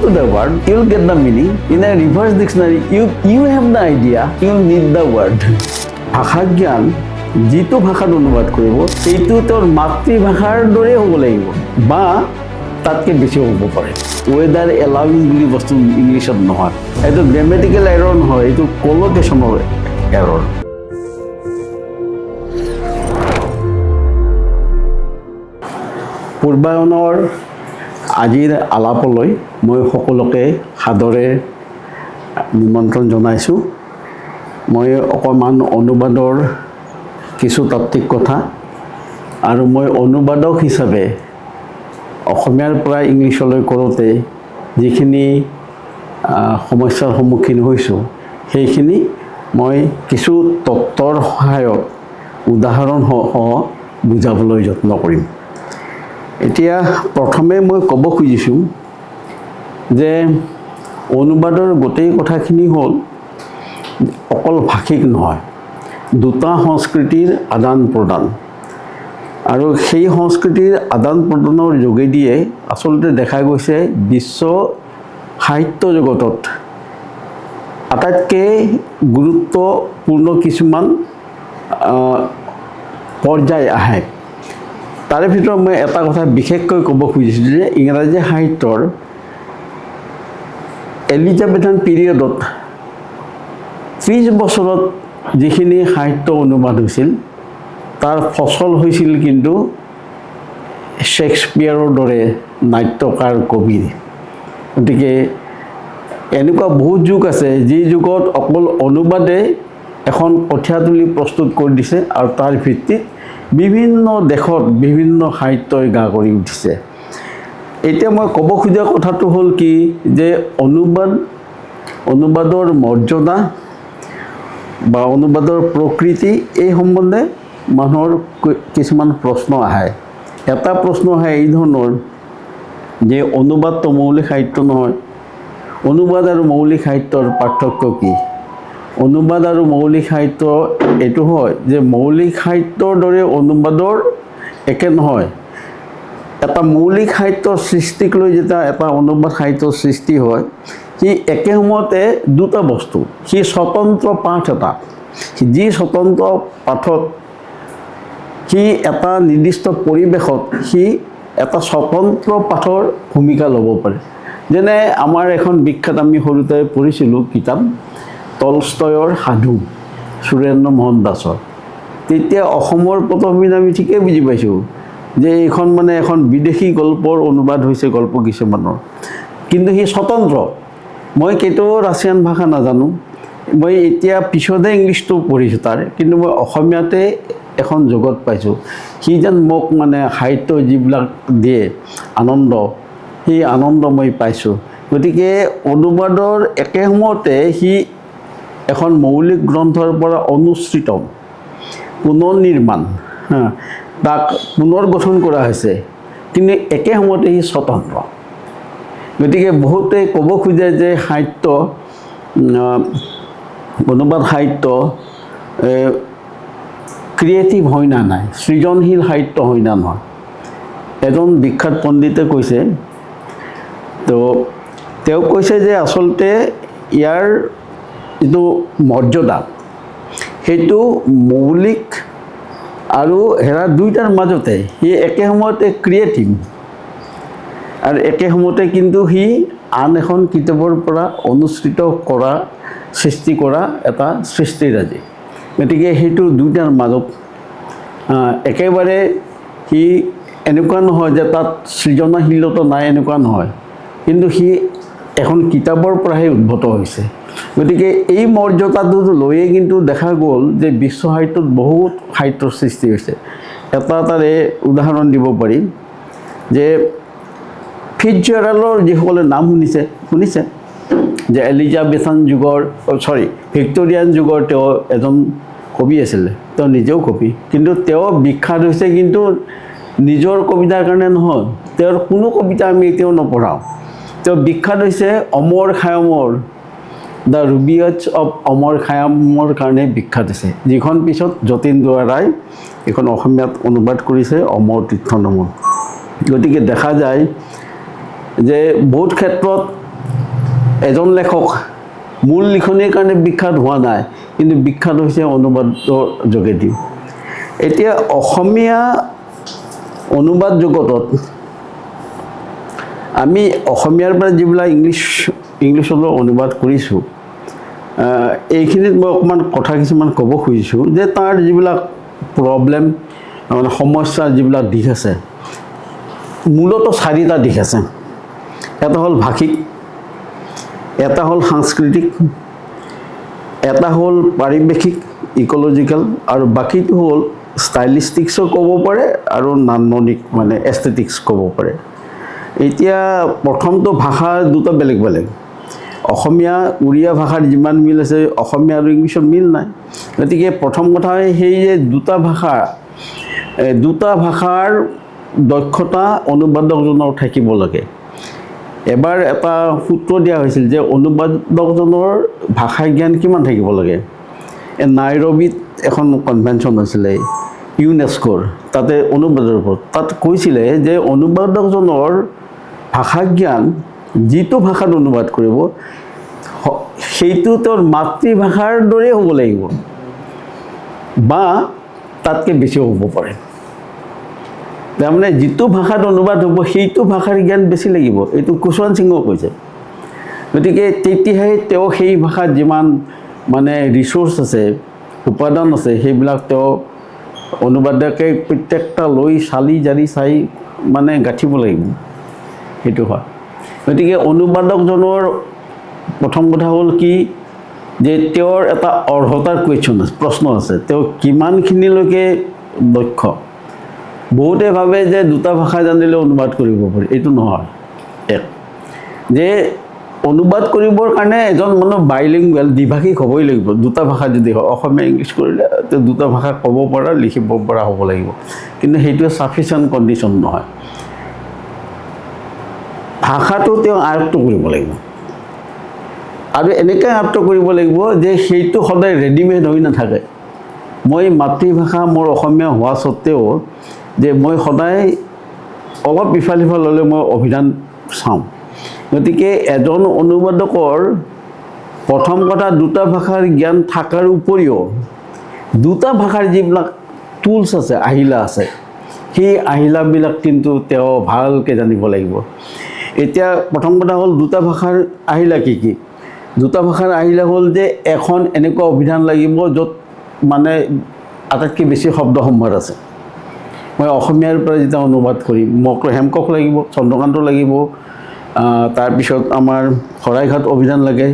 to the word, you'll get the meaning. In a reverse dictionary, you have the idea, you'll need the word. ভাষা জ্ঞান যিটো ভাষাত অনুবাদ কৰিব সেইটো তোৰ মাতৃভাষাৰ দৰে হ'ব লাগিব বা তাতকৈ বেছি হ'ব পাৰে। ৱেদাৰ এলাউইং বুলি বস্তু ইংলিছত নহয়, এইটো গ্ৰামেটিকেল এৰৰ নহয়, এইটো কলকেশ্যনৰ এৰৰ। পূৰ্বায়নৰ আজিৰ আলাপলৈ মই সকলোকে সাদৰে নিমন্ত্ৰণ জনাইছোঁ। মই অকণমান অনুবাদৰ কিছু তাত্ত্বিক কথা আৰু মই অনুবাদক হিচাপে অসমীয়াৰ পৰা ইংলিছলৈ কৰোঁতে যিখিনি সমস্যাৰ সন্মুখীন হৈছোঁ সেইখিনি মই কিছু তত্ত্বৰ সহায়ত উদাহৰণসহ বুজাবলৈ যত্ন কৰিম। এতিয়া প্ৰথমে মই ক'ব খুজিছোঁ যে অনুবাদৰ গোটেই কথাখিনি হ'ল অকল ভাষিক নহয়, দুটা সংস্কৃতিৰ আদান প্ৰদান আৰু সেই সংস্কৃতিৰ আদান প্ৰদানৰ যোগেদিয়ে আচলতে দেখা গৈছে বিশ্ব সাহিত্য জগতত আটাইতকৈ গুৰুত্বপূৰ্ণ কিছুমান পৰ্যায় আহে। তাৰে ভিতৰত মই এটা কথা বিশেষকৈ ক'ব খুজিছোঁ যে ইংৰাজী সাহিত্যৰ এলিজাবেথান পিৰিয়ডত 30 বছৰত যিখিনি সাহিত্য অনুবাদ হৈছিল তাৰ ফচল হৈছিল কিন্তু শ্বেক্সপিয়াৰৰ দৰে নাট্যকাৰ কবিৰ। গতিকে এনেকুৱা বহুত যুগ আছে যি যুগত অকল অনুবাদে এখন কঠীয়াতলি প্ৰস্তুত কৰি দিছে আৰু তাৰ ভিত্তিত বিভিন্ন দেশত বিভিন্ন সাহিত্যই গা কৰি উঠিছে। এতিয়া মই ক'ব খোজা কথাটো হ'ল কি যে অনুবাদৰ মৰ্যাদা বা অনুবাদৰ প্ৰকৃতি এই সম্বন্ধে মানুহৰ কিছুমান প্ৰশ্ন আহে। এটা প্ৰশ্ন আহে এই ধৰণৰ যে অনুবাদটো মৌলিক সাহিত্য নহয়, অনুবাদ আৰু মৌলিক সাহিত্যৰ পাৰ্থক্য কি? অনুবাদ আৰু মৌলিক সাহিত্য এইটো হয় যে মৌলিক সাহিত্যৰ দৰে অনুবাদৰ একে নহয়। এটা মৌলিক সাহিত্যৰ সৃষ্টিক লৈ যেতিয়া এটা অনুবাদ সাহিত্যৰ সৃষ্টি হয় সি একে সময়তে দুটা বস্তু, সি স্বতন্ত্ৰ পাঠ এটা, যি স্বতন্ত্ৰ পাঠত সি এটা নিৰ্দিষ্ট পৰিৱেশত সি এটা স্বতন্ত্ৰ পাঠৰ ভূমিকা ল'ব পাৰে। যেনে আমাৰ এখন বিখ্যাত আমি সৰুতে পঢ়িছিলোঁ কিতাপ টলষ্টয়ৰ সাধু সুৰেন্দ্ৰ মোহন দাসৰ। তেতিয়া অসমৰ প্ৰথমদিন আমি ঠিকেই বুজি পাইছোঁ যে এইখন মানে এখন বিদেশী গল্পৰ অনুবাদ হৈছে গল্প কিছুমানৰ, কিন্তু সি স্বতন্ত্ৰ। মই কেতিয়াও ৰাছিয়ান ভাষা নাজানো, মই এতিয়া পিছতহে ইংলিছটো পঢ়িছোঁ তাৰ, কিন্তু মই অসমীয়াতে এখন জগত পাইছোঁ। সি যেন মোক মানে সাহিত্য যিবিলাক দিয়ে আনন্দ, সেই আনন্দ মই পাইছোঁ। গতিকে অনুবাদৰ একে সময়তে সি এখন মৌলিক গ্ৰন্থৰ পৰা অনুসৃত পুনৰ নিৰ্মাণ, তাক পুনৰ গঠন কৰা হৈছে, কিন্তু একে সময়তে সি স্বতন্ত্ৰ। গতিকে বহুতে ক'ব খোজে যে সাহিত্য অনুবাদ সাহিত্য ক্ৰিয়েটিভ হয় না নাই, সৃজনশীল সাহিত্য হয় না নহয়। এজন বিখ্যাত পণ্ডিতে কৈছে, তো তেওঁ কৈছে যে আচলতে ইয়াৰ যিটো মৰ্যাদা সেইটো মৌলিক আৰু দুইটাৰ মাজতে সি একে সময়তে ক্ৰিয়েটিভ আৰু একে সময়তে কিন্তু সি আন এখন কিতাপৰ পৰা অনুসৃত কৰা সৃষ্টি কৰা এটা সৃষ্টিৰাজি। গতিকে সেইটো দুইটাৰ মাজত একেবাৰে সি এনেকুৱা নহয় যে তাত সৃজনশীলতা নাই, এনেকুৱা নহয়, কিন্তু সি এখন কিতাপৰ পৰাহে উদ্ভূত হৈছে। গতিকে এই মৰ্যাদাটো লৈয়ে কিন্তু দেখা গ'ল যে বিশ্ব সাহিত্যত বহুত সাহিত্যৰ সৃষ্টি হৈছে। তাৰে উদাহৰণ দিব পাৰি যে ফিটজেৰাল্ডৰ যিসকলে নাম শুনিছে যে এলিজাবেথান যুগৰ ভিক্টৰিয়ান যুগৰ তেওঁ এজন কবি আছিলে, তেওঁ নিজেও কবি, কিন্তু তেওঁ বিখ্যাত হৈছে কিন্তু নিজৰ কবিতাৰ কাৰণে নহয়, তেওঁৰ কোনো কবিতা আমি এতিয়াও নপঢ়াওঁ। তেওঁ বিখ্যাত হৈছে অমৰ খায়মৰ, দ্য ৰুবিয়াৰ্ডছ অফ অমৰ খায়ামৰ কাৰণে বিখ্যাত হৈছে, যিখন পিছত যতীন দুৱৰাই এইখন অসমীয়াত অনুবাদ কৰিছে অমৰ তীৰ্থ নামত। গতিকে দেখা যায় যে বহুত ক্ষেত্ৰত এজন লেখক মূল লিখনিৰ কাৰণে বিখ্যাত হোৱা নাই, কিন্তু বিখ্যাত হৈছে অনুবাদৰ যোগেদি। এতিয়া অসমীয়া অনুবাদ জগতত আমি অসমীয়াৰ পৰা যিবিলাক ইংলিছলৈ অনুবাদ কৰিছোঁ, এইখিনিত মই অকণমান কথা কিছুমান ক'ব খুজিছোঁ যে তাৰ যিবিলাক প্ৰব্লেম মানে সমস্যাৰ যিবিলাক দিশ আছে, মূলতঃ 4টা দিশ আছে। এটা হ'ল ভাষিক, এটা হ'ল সাংস্কৃতিক, এটা হ'ল পাৰিৱেশিক ইক'লজিকেল, আৰু বাকীটো হ'ল ষ্টাইলিষ্টিক্সো ক'ব পাৰে আৰু নান্দনিক মানে এস্থেটিক্স ক'ব পাৰে। এতিয়া প্ৰথমটো ভাষা দুটা বেলেগ বেলেগ। অসমীয়া উৰিয়া ভাষাৰ যিমান মিল আছে, অসমীয়া আৰু ইংলিছত মিল নাই। গতিকে প্ৰথম কথা সেই যে দুটা ভাষাৰ দক্ষতা অনুবাদকজনৰ থাকিব লাগে। এবাৰ এটা সূত্ৰ দিয়া হৈছিল যে অনুবাদকজনৰ ভাষা জ্ঞান কিমান থাকিব লাগে। নাইৰবিত এখন কনভেনশ্যন হৈছিলে ইউনেস্কোৰ, তাতে অনুবাদৰ ওপৰত। তাত কৈছিলে যে অনুবাদকজনৰ ভাষা জ্ঞান যিটো ভাষাত অনুবাদ কৰিব সেইটো তেওঁৰ মাতৃভাষাৰ দৰে হ'ব লাগিব বা তাতকৈ বেছিও হ'ব পাৰে। তাৰমানে যিটো ভাষাত অনুবাদ হ'ব সেইটো ভাষাৰ জ্ঞান বেছি লাগিব, এইটো কুশৱান্ত সিঙেও কৈছে। গতিকে তেতিয়াহে তেওঁ সেই ভাষাত যিমান মানে ৰিচোৰ্চ আছে, উপাদান আছে, সেইবিলাক তেওঁ অনুবাদকে প্ৰত্যেকটা লৈ চালি জাৰি চাই মানে গাঁঠিব লাগিব, সেইটো হয়। গতিকে অনুবাদকজনৰ প্ৰথম কথা হ'ল কি যে তেওঁৰ এটা অৰ্হতাৰ প্ৰশ্ন আছে, তেওঁ কিমানখিনিলৈকে দক্ষ। বহুতে ভাবে যে দুটা ভাষা জানিলে অনুবাদ কৰিব পাৰি, এইটো নহয়। যে অনুবাদ কৰিবৰ কাৰণে এজন মানুহ বাইলিংগুৱেল দ্বিভাষিক হ'বই লাগিব। দুটা ভাষা যদি হয়, অসমীয়া ইংলিছ কৰিলে তেওঁ দুটা ভাষা ক'ব পৰা লিখিব পৰা হ'ব লাগিব, কিন্তু সেইটোৱে ছাফিচিয়েণ্ট কণ্ডিশ্যন নহয়। ভাষাটো তেওঁ আয়ত্ত কৰিব লাগিব, আৰু এনেকৈ আয়ত্ত কৰিব লাগিব যে সেইটো সদায় ৰেডিমেড হৈ নাথাকে। মই মাতৃভাষা মোৰ অসমীয়া হোৱা স্বত্তেও যে মই সদায় অলপ ইফাল সিফাল হ'লে মই অভিধান চাওঁ। গতিকে এজন অনুবাদকৰ প্ৰথম কথা দুটা ভাষাৰ জ্ঞান থকাৰ উপৰিও দুটা ভাষাৰ যিবিলাক টুলছ আছে, আহিলা আছে, সেই আহিলাবিলাক কিন্তু তেওঁ ভালকৈ জানিব লাগিব। এতিয়া প্ৰথম কথা হ'ল দুটা ভাষাৰ আহিলা কি কি? দুটা ভাষাৰ আহিলা হ'ল যে এখন এনেকুৱা অভিধান লাগিব য'ত মানে আটাইতকৈ বেছি শব্দ সম্ভাৰ আছে। মই অসমীয়াৰ পৰা যেতিয়া অনুবাদ কৰিম, মোক হেমকক লাগিব, চন্দ্ৰকান্ত লাগিব, তাৰপিছত আমাৰ শৰাইঘাট অভিধান লাগে,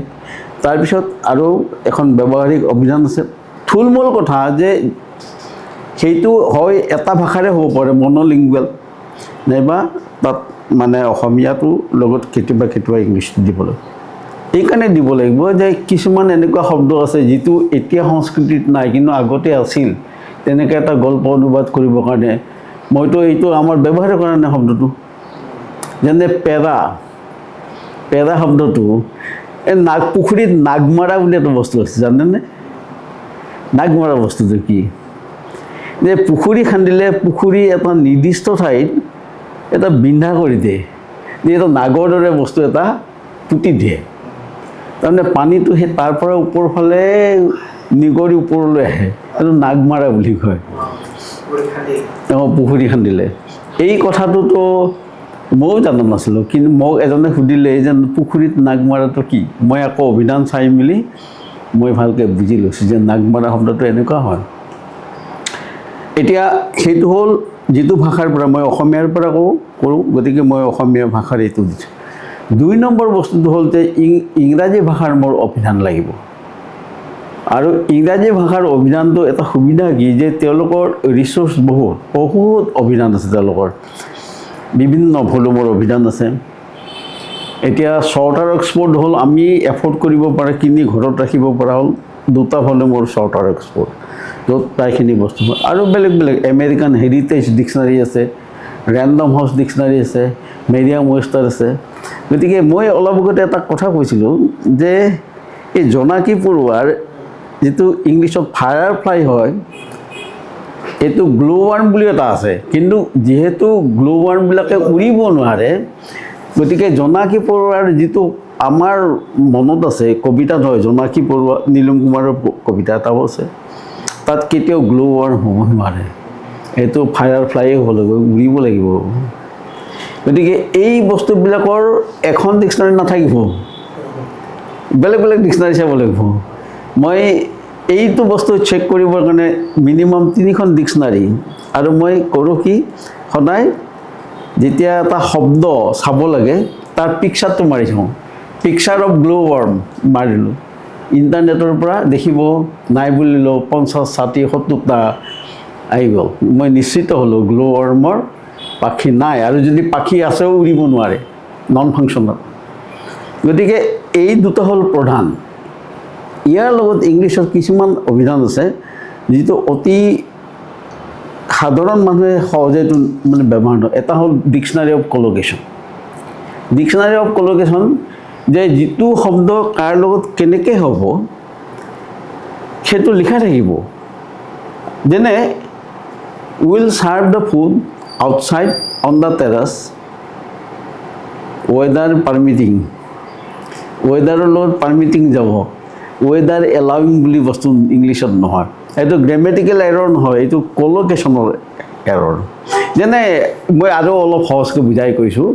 তাৰপিছত আৰু এখন ব্যৱহাৰিক অভিধান আছে। থুলমূল কথা যে সেইটো হয় এটা ভাষাৰে হ'ব পাৰে, মনোলিংগুৱেল, নাইবা তাত মানে অসমীয়াটো লগত কেতিয়াবা কেতিয়াবা ইংলিছটো দিবলৈ। এইকাৰণে দিব লাগিব যে কিছুমান এনেকুৱা শব্দ আছে যিটো এতিয়া সংস্কৃতিত নাই কিন্তু আগতে আছিল। তেনেকৈ এটা গল্প অনুবাদ কৰিবৰ কাৰণে মইতো এইটো আমাৰ ব্যৱহাৰ কৰা নাই শব্দটো। যেনে পেৰা শব্দটো এই পুখুৰীত নাগমাৰা বুলি এটা বস্তু আছে, জানেনে? নাগমাৰা বস্তুটো কি? যে পুখুৰী খান্দিলে পুখুৰী এটা নিৰ্দিষ্ট ঠাইত এটা বিন্ধা কৰি দিয়ে, যে এটা নাগৰ দৰে বস্তু এটা পুতি দিয়ে। তাৰমানে পানীটো সেই তাৰ পৰা ওপৰ ফালে নিগৰি ওপৰলৈ আহে, এইটো নাগমাৰা বুলি কয়। পুখুৰী খান্দিলে। এই কথাটোতো ময়ো জানা নাছিলোঁ, কিন্তু মোক এজনে সুধিলে যে পুখুৰীত নাগমাৰাটো কি? মই আকৌ অভিধান চাই মেলি মই ভালকৈ বুজি লৈছোঁ যে নাগমাৰা শব্দটো এনেকুৱা হয়। এতিয়া সেইটো হ'ল যিটো ভাষাৰ পৰা মই অসমীয়াৰ পৰা কৰোঁ, গতিকে মই অসমীয়া ভাষাৰ এইটো দিছোঁ। 2 নম্বৰ বস্তুটো হ'ল যে ইংৰাজী ভাষাৰ মোৰ অভিধান লাগিব। আৰু ইংৰাজী ভাষাৰ অভিধানটো এটা সুবিধা কি যে তেওঁলোকৰ ৰিচোৰ্চ বহুত অভিধান আছে, তেওঁলোকৰ বিভিন্ন ভলিউমৰ অভিধান আছে। এতিয়া শ্বৰ্টাৰ এক্সপৰ্ট হ'ল আমি এফৰ্ড কৰিব পৰা, কিনি ঘৰত ৰাখিব পৰা হ'ল 2টা ভলিউমৰ শ্বৰ্টাৰ এক্সপৰ্ট, য'ত প্ৰায়খিনি বস্তু হয়। আৰু বেলেগ বেলেগ আমেৰিকান হেৰিটেজ ডিক্সনাৰী আছে, ৰেণ্ডম হাউচ ডিক্সনাৰী আছে, মেৰিয়াম ৱেষ্টাৰ আছে। গতিকে মই অলপ আগতে এটা কথা কৈছিলোঁ যে এই জোনাকী পৰুৱাৰ যিটো ইংলিছত ফায়াৰফ্লাই হয়, এইটো গ্লোৱাৰ্ম বুলি এটা আছে, কিন্তু যিহেতু গ্লোৱাৰ্মবিলাকে উৰিব নোৱাৰে, গতিকে জোনাকী পৰুৱাৰ যিটো আমাৰ মনত আছে কবিতাত হয় জোনাকী পৰুৱা নীলম কুমাৰৰ কবিতা এটাও আছে তাত কেতিয়াও গ্ল' ৱাৰ্ম হ'ব নোৱাৰে এইটো ফায়াৰ ফ্লাইয়ে হ'ব লাগিব উৰিব লাগিব গতিকে এই বস্তুবিলাকৰ এখন ডিক্সনাৰী নাথাকিব বেলেগ বেলেগ ডিক্সনাৰী চাব লাগিব মই এইটো বস্তু চেক কৰিবৰ কাৰণে মিনিমাম 3খন ডিক্সনাৰী আৰু মই কৰোঁ কি সদায় যেতিয়া এটা শব্দ চাব লাগে তাৰ পিকচাৰটো মাৰি চাওঁ পিকচাৰ অফ গ্ল' ৱাৰ্ম মাৰিলোঁ ইণ্টাৰনেটৰ পৰা দেখিব নাই বুলিলোঁ 50 60 70টা আহি গ'ল মই নিশ্চিত হ'লোঁ গ্ল' ৱাৰ্মৰ পাখি নাই আৰু যদি পাখি আছেও উৰিব নোৱাৰে নন ফাংচনেল গতিকে এই দুটা হ'ল প্ৰধান ইয়াৰ লগত ইংলিছত কিছুমান অভিধান আছে যিটো অতি সাধাৰণ মানুহে সহজে মানে ব্যৱহাৰ নকৰে এটা হ'ল ডিক্সনাৰী অফ কল'কেশ্যন ডিক্সনাৰী অফ কল'কেশ্যন যে যিটো শব্দ কাৰ লগত কেনেকৈ হ'ব সেইটো লিখা থাকিব যেনে will serve the food outside on the terrace weather permitting ৱেডাৰৰ লগত পাৰ্মিটিং যাব ৱেডাৰ এলাউইং বুলি বস্তু ইংলিছত নহয় এইটো গ্ৰেমেটিকেল এৰৰ নহয় এইটো কল'কেশ্যনৰ এৰৰ যেনে মই আৰু অলপ সহজকৈ বুজাই কৈছোঁ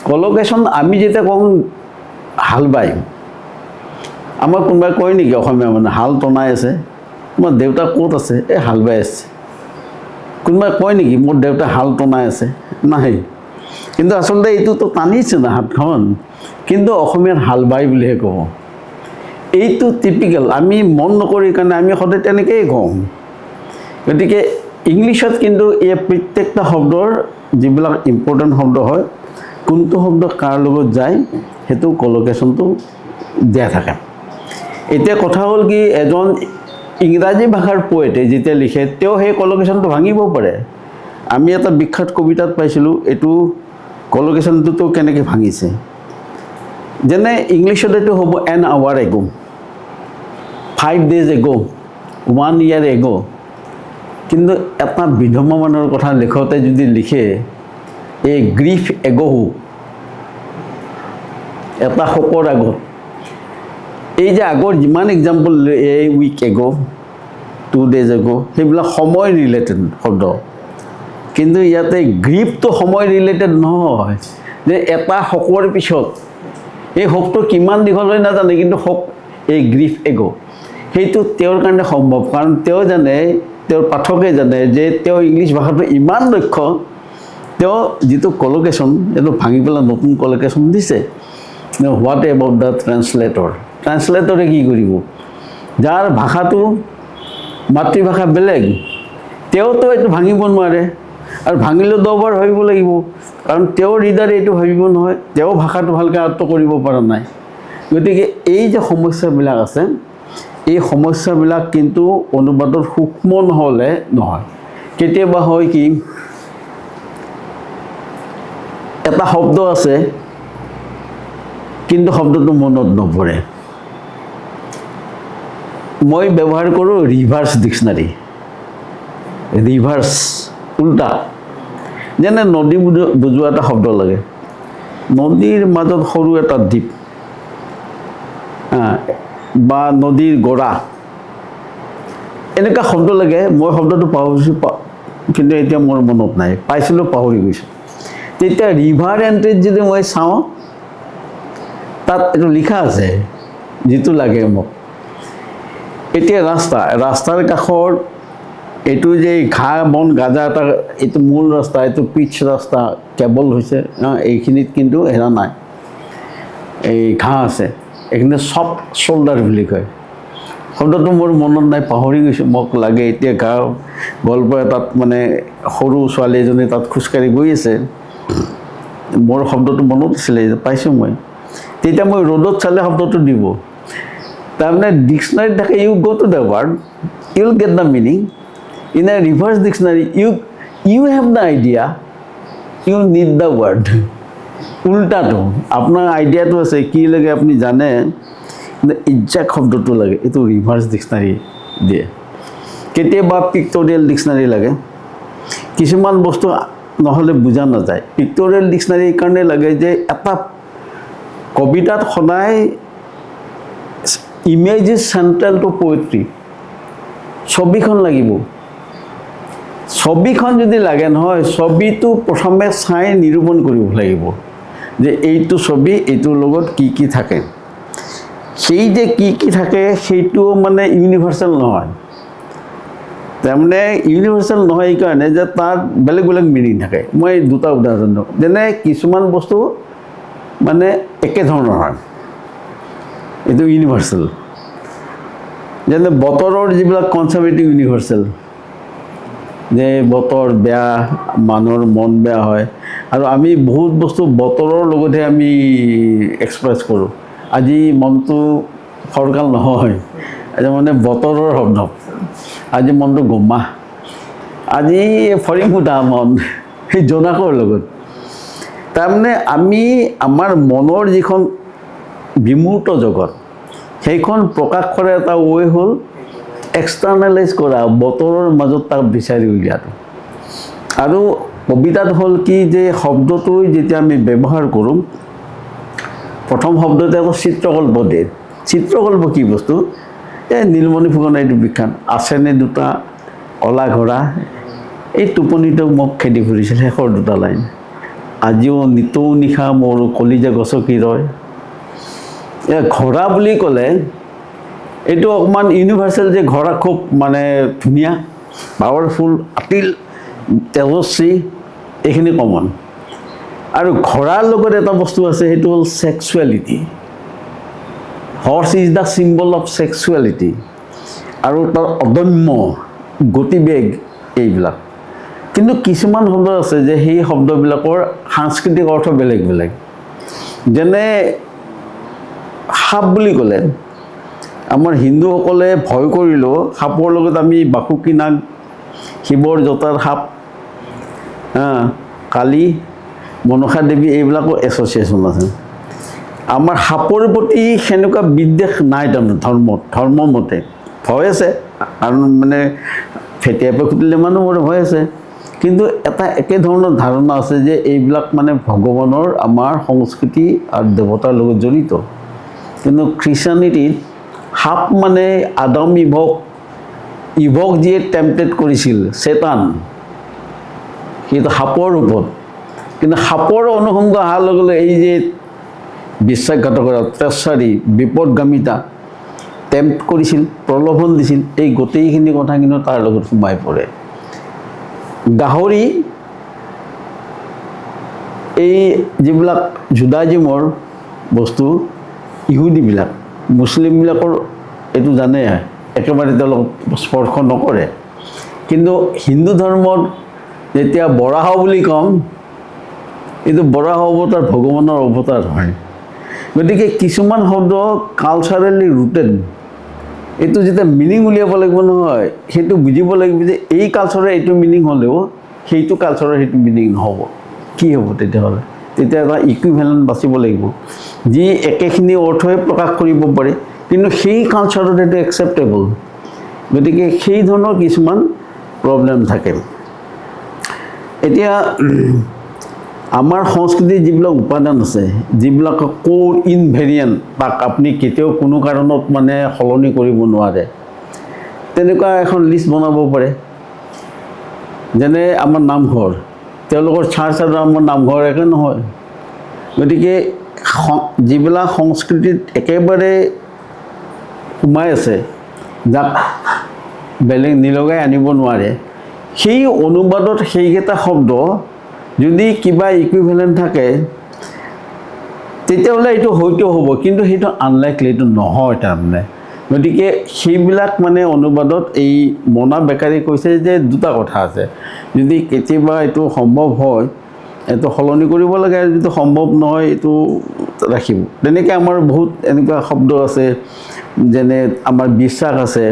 কল'কেশ্যন আমি যেতিয়া কওঁ হাল বাই আমাৰ কোনোবাই কয় নেকি অসমীয়া মানে হাল টনাই আছে তোমাৰ দেউতা ক'ত আছে এই হাল বাই আছে কোনোবাই কয় নেকি মোৰ দেউতা হাল টনাই আছে নাই কিন্তু আচলতে এইটোতো টানিছে না হাতখন কিন্তু অসমীয়াত হাল বাই বুলিহে কওঁ এইটো টিপিকেল আমি মন নকৰি কাৰণে আমি সদায় তেনেকৈয়ে কওঁ গতিকে ইংলিছত কিন্তু এই প্ৰত্যেকটা শব্দৰ যিবিলাক ইম্পৰ্টেণ্ট শব্দ হয় কোনটো শব্দ কাৰ লগত যায় সেইটো কল'কেশ্যনটো দিয়া থাকে এতিয়া কথা হ'ল কি এজন ইংৰাজী ভাষাৰ পোৱেটে যেতিয়া লিখে তেওঁ সেই কল'কেশ্যনটো ভাঙিব পাৰে আমি এটা বিখ্যাত কবিতাত পাইছিলোঁ এইটো কল'কেশ্যনটোতো কেনেকৈ ভাঙিছে যেনে ইংলিছত এইটো হ'ব এন আৱাৰ এগো 5 days ago 1 year ago কিন্তু এটা বিধৱা মানুহৰ কথা লিখোঁতে যদি লিখে এই গ্ৰীফ এগহু এটা শোকৰ আগত এই যে আগৰ যিমান এক্সাম্পল এই উইক এগো 2 days ago সেইবিলাক সময় ৰিলেটেড শব্দ কিন্তু ইয়াতে গ্ৰীফটো সময় ৰিলেটেড নহয় যে এটা শোকৰ পিছত এই শোকটো কিমান দীঘল হয় নাজানে কিন্তু শোক এই গ্ৰীফ এগো সেইটো তেওঁৰ কাৰণে সম্ভৱ কাৰণ তেওঁ জানে তেওঁৰ পাঠকে জানে যে তেওঁ ইংলিছ ভাষাটো ইমান দক্ষ তেওঁ যিটো কল'কেশ্যন এইটো ভাঙি পেলাই নতুন কল'কেশ্যন দিছে হোৱাট এবাউট দ্য ট্ৰান্সলেটৰে কি কৰিব যাৰ ভাষাটো মাতৃভাষা বেলেগ তেওঁতো এইটো ভাঙিব নোৱাৰে আৰু ভাঙিলেও 10 বাৰ ভাবিব লাগিব কাৰণ তেওঁৰ ৰিডাৰে এইটো ভাবিব নহয় তেওঁ ভাষাটো ভালকৈ আয়ত্ব কৰিব পৰা নাই গতিকে এই যে সমস্যাবিলাক আছে এই সমস্যাবিলাক কিন্তু অনুবাদত সূক্ষ্ম নহ'লে নহয় কেতিয়াবা হয় কি এটা শব্দ আছে কিন্তু শব্দটো মনত নপৰে মই ব্যৱহাৰ কৰোঁ ৰিভাৰ্ছ ডিক্সনাৰী ৰিভাৰ্ছ উল্টা যেনে নদী বুজোৱা এটা শব্দ লাগে নদীৰ মাজত সৰু এটা দ্বীপ বা নদীৰ গৰা এনেকুৱা শব্দ লাগে মই শব্দটো পাহৰিছোঁ কিন্তু এতিয়া মোৰ মনত নাই পাইছিলোঁ পাহৰি গৈছোঁ তেতিয়া ৰিভাৰ এণ্ট্ৰিত যদি মই চাওঁ তাত এইটো লিখা আছে যিটো লাগে মোক এতিয়া ৰাস্তাৰ কাষৰ এইটো যে ঘাঁহ বন গাজা এটা এইটো মূল ৰাস্তা এইটো পিচ ৰাস্তা কেবল হৈছে এইখিনিত কিন্তু হেৰা নাই এই ঘাঁহ আছে এইখিনি চফ্ট শ্বল্ডাৰ বুলি কয় শব্দটো মোৰ মনত নাই পাহৰি গৈছোঁ মোক লাগে এতিয়া গাঁও গল্প এটাত মানে সৰু ছোৱালী এজনী তাত খোজকাঢ়ি গৈ আছে মোৰ শব্দটো মনত আছিলে পাইছোঁ মই তেতিয়া মই ৰ'দত চালে শব্দটো দিব তাৰমানে ডিক্সনাৰীত থাকে you go' to the word you will get the meaning in a reverse dictionary you have the idea you need the word উল্টাটো আপোনাৰ আইডিয়াটো আছে কি লাগে আপুনি জানে কিন্তু একজেক্ট শব্দটো লাগে এইটো ৰিভাৰ্ছ ডিক্সনাৰী দিয়ে কেতিয়াবা পিক্টৰিয়েল ডিক্সনাৰী লাগে কিছুমান বস্তু নহ'লে বুজা নাযায় পিক্টৰিয়েল ডিক্সনাৰী এইকাৰণে লাগে যে এটা কবিতাত সদায় image is central to poetry. ছবিখন লাগিব। ছবিখন যদি লাগে নহয়, ছবিটো প্ৰথমে চাই নিৰূপণ কৰিব লাগিব যে এইটো ছবি এইটোৰ লগত কি কি থাকে। সেই যে কি কি থাকে সেইটো মানে ইউনিভাৰ্চেল নহয়। তাৰমানে ইউনিভাৰ্চেল নহয় এইকাৰণে যে তাত বেলেগ বেলেগ মিনিং থাকে। মই দুটা উদাহৰণ দিওঁ। যেনে কিছুমান বস্তু মানে একে ধৰণৰ হয়, এইটো ইউনিভাৰ্চেল। যেনে বতৰৰ যিবিলাক কনচেপ্ট এইটো ইউনিভাৰ্চেল, যে বতৰ বেয়া, মানুহৰ মন বেয়া হয়, আৰু আমি বহুত বস্তু বতৰৰ লগতহে আমি এক্সপ্ৰেছ কৰোঁ। আজি মনটো ফৰকাল নহয়, আজি মানে বতৰৰ শব্দ। আজি মনটো গোমা, আজি ফৰিংফুটা মন, সেই জোনাকৰ লগত। তাৰমানে আমি আমাৰ মনৰ যিখন বিমূৰ্ত জগত, সেইখন প্ৰকাশ কৰা এটা ৱে হ'ল এক্সটাৰ্নেলাইজ কৰা, বতৰৰ মাজত তাক বিচাৰি উলিয়াটো। আৰু কবিতাত হ'ল কি যে শব্দটো যেতিয়া আমি ব্যৱহাৰ কৰোঁ, প্ৰথম শব্দতে আকৌ চিত্ৰকল্প দিয়ে। চিত্ৰকল্প কি বস্তু? এই নীলমণি ফুকনৰ এইটো বিখ্যাত, আছেনে দুটা কলা ঘোঁৰা, এই টোপনিটো মোক খেদি ফুৰিছিল, শেষৰ দুটা লাইন। আজিও নিতৌ নিশা মোৰ কলিজা গছকি ৰয়। ঘোঁৰা বুলি ক'লে এইটো অকণমান ইউনিভাৰ্চেল, যে ঘোঁৰা খুব মানে ধুনীয়া, পাৱাৰফুল, আতিল, তেজস্বী, এইখিনি কমন। আৰু ঘোঁৰাৰ লগত এটা বস্তু আছে, সেইটো হ'ল sexuality. Horse is the symbol of sexuality. আৰু তাৰ অদম্য গতিবেগ এইবিলাক। কিন্তু কিছুমান শব্দ আছে যে সেই শব্দবিলাকৰ সাংস্কৃতিক অৰ্থ বেলেগ বেলেগ। যেনে সাপ বুলি ক'লে আমাৰ হিন্দুসকলে ভয় কৰিলেও সাপৰ লগত আমি বাসুকী নাগ, শিৱৰ জটাৰ সাপ, কালী, মনসা দেৱী, এইবিলাকো এছ'চিয়েশ্যন আছে। আমাৰ সাপৰ প্ৰতি সেনেকুৱা বিদ্বেষ নাই। তাৰমানে ধৰ্মৰ মতে ভয় আছে, আৰু মানে ফেটিয়াই খুটিলে মানুহৰ ভয় আছে। কিন্তু এটা একে ধৰণৰ ধাৰণা আছে যে এইবিলাক মানে ভগৱানৰ, আমাৰ সংস্কৃতি আৰু দেৱতাৰ লগত জড়িত। কিন্তু খ্ৰীষ্টানিটিত সাপ মানে আদম ইভক যিয়ে টেম্পটেড কৰিছিল, চেতান, সেইটো সাপৰ ৰূপত। কিন্তু সাপৰ অনুসংগ অহাৰ লগে লগে এই যে বিশ্বাসঘাতকতা, অত্যাচাৰী, বিপদগামিতা, টেম্প্ট কৰিছিল, প্ৰলোভন দিছিল, এই গোটেইখিনি কথা কিন্তু তাৰ লগত সোমাই পৰে। গাহৰি, এই যিবিলাক জুদাইজিমৰ বস্তু, ইহুদীবিলাক, মুছলিমবিলাকৰ এইটো জানে, একেবাৰে তেওঁলোকক স্পৰ্শ নকৰে। কিন্তু হিন্দু ধৰ্মত যেতিয়া বৰাহ বুলি কম, এইটো বৰাহ অৱতাৰ ভগৱানৰ অৱতাৰ হয়। গতিকে কিছুমান শব্দ কালচাৰেলি ৰুটেড। এইটো যেতিয়া মিনিং উলিয়াব লাগিব নহয়, সেইটো বুজিব লাগিব যে এই কালচাৰৰ এইটো মিনিং হ'লেও সেইটো কালচাৰৰ সেইটো মিনিং নহ'ব। কি হ'ব তেতিয়াহ'লে? তেতিয়া এটা ইকুইভেলেণ্ট বাচিব লাগিব, যি একেখিনি অৰ্থই প্ৰকাশ কৰিব পাৰে, কিন্তু সেই কালচাৰত এইটো একচেপ্টেবল। গতিকে সেই ধৰণৰ কিছুমান প্ৰব্লেম থাকে। এতিয়া আমাৰ সংস্কৃতিৰ যিবিলাক উপাদান আছে, যিবিলাক কোৰ ইনভেৰিয়েণ্ট, তাক আপুনি কেতিয়াও কোনো কাৰণত মানে সলনি কৰিব নোৱাৰে, তেনেকুৱা এখন লিষ্ট বনাব পাৰে। যেনে আমাৰ নামঘৰ, তেওঁলোকৰ চাৰ্চ আৰু আমাৰ নামঘৰ একে নহয়। গতিকে যিবিলাক সংস্কৃতিত একেবাৰে সোমাই আছে, যাক বেলেগ নিলগাই আনিব নোৱাৰে, সেই অনুবাদত সেইকেইটা শব্দ যদি কিবা ইকুইভেলেণ্ট থাকে, তেতিয়াহ'লে এইটো হয়তো হ'ব, কিন্তু সেইটো আনলাইকলি, এইটো নহয় তাৰমানে। গতিকে সেইবিলাক মানে অনুবাদত এই মনা বেকাৰী কৈছে যে দুটা কথা আছে, যদি কেতিয়াবা এইটো সম্ভৱ হয় এইটো সলনি কৰিব লাগে, আৰু যিটো সম্ভৱ নহয় এইটো ৰাখিব। তেনেকৈ আমাৰ বহুত এনেকুৱা শব্দ আছে, যেনে আমাৰ বিশ্বাস আছে,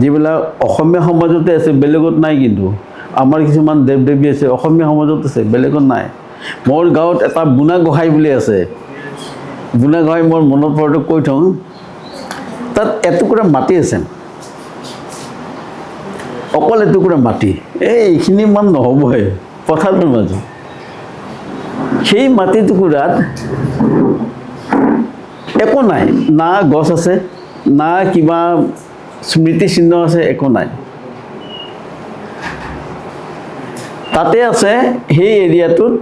যিবিলাক অসমীয়া সমাজতে আছে, বেলেগত নাই। কিন্তু আমাৰ কিছুমান দেৱ দেৱী আছে অসমীয়া সমাজত আছে, বেলেগত নাই। মোৰ গাঁৱত এটা বুনা গোহাঁই বুলি আছে, বুনা গোহাঁই মোৰ মনত পৰোঁতে কৈ থওঁ, তাত এটুকুৰা মাটি আছে, অকল এটুকুৰা মাটি, এইখিনি মান নহ'বহে, পথাৰৰ মাজত। সেই মাটি টুকুৰাত একো নাই, না গছ আছে, না কিবা স্মৃতি চিহ্ন আছে, একো নাই। তাতে আছে সেই এৰিয়াটোত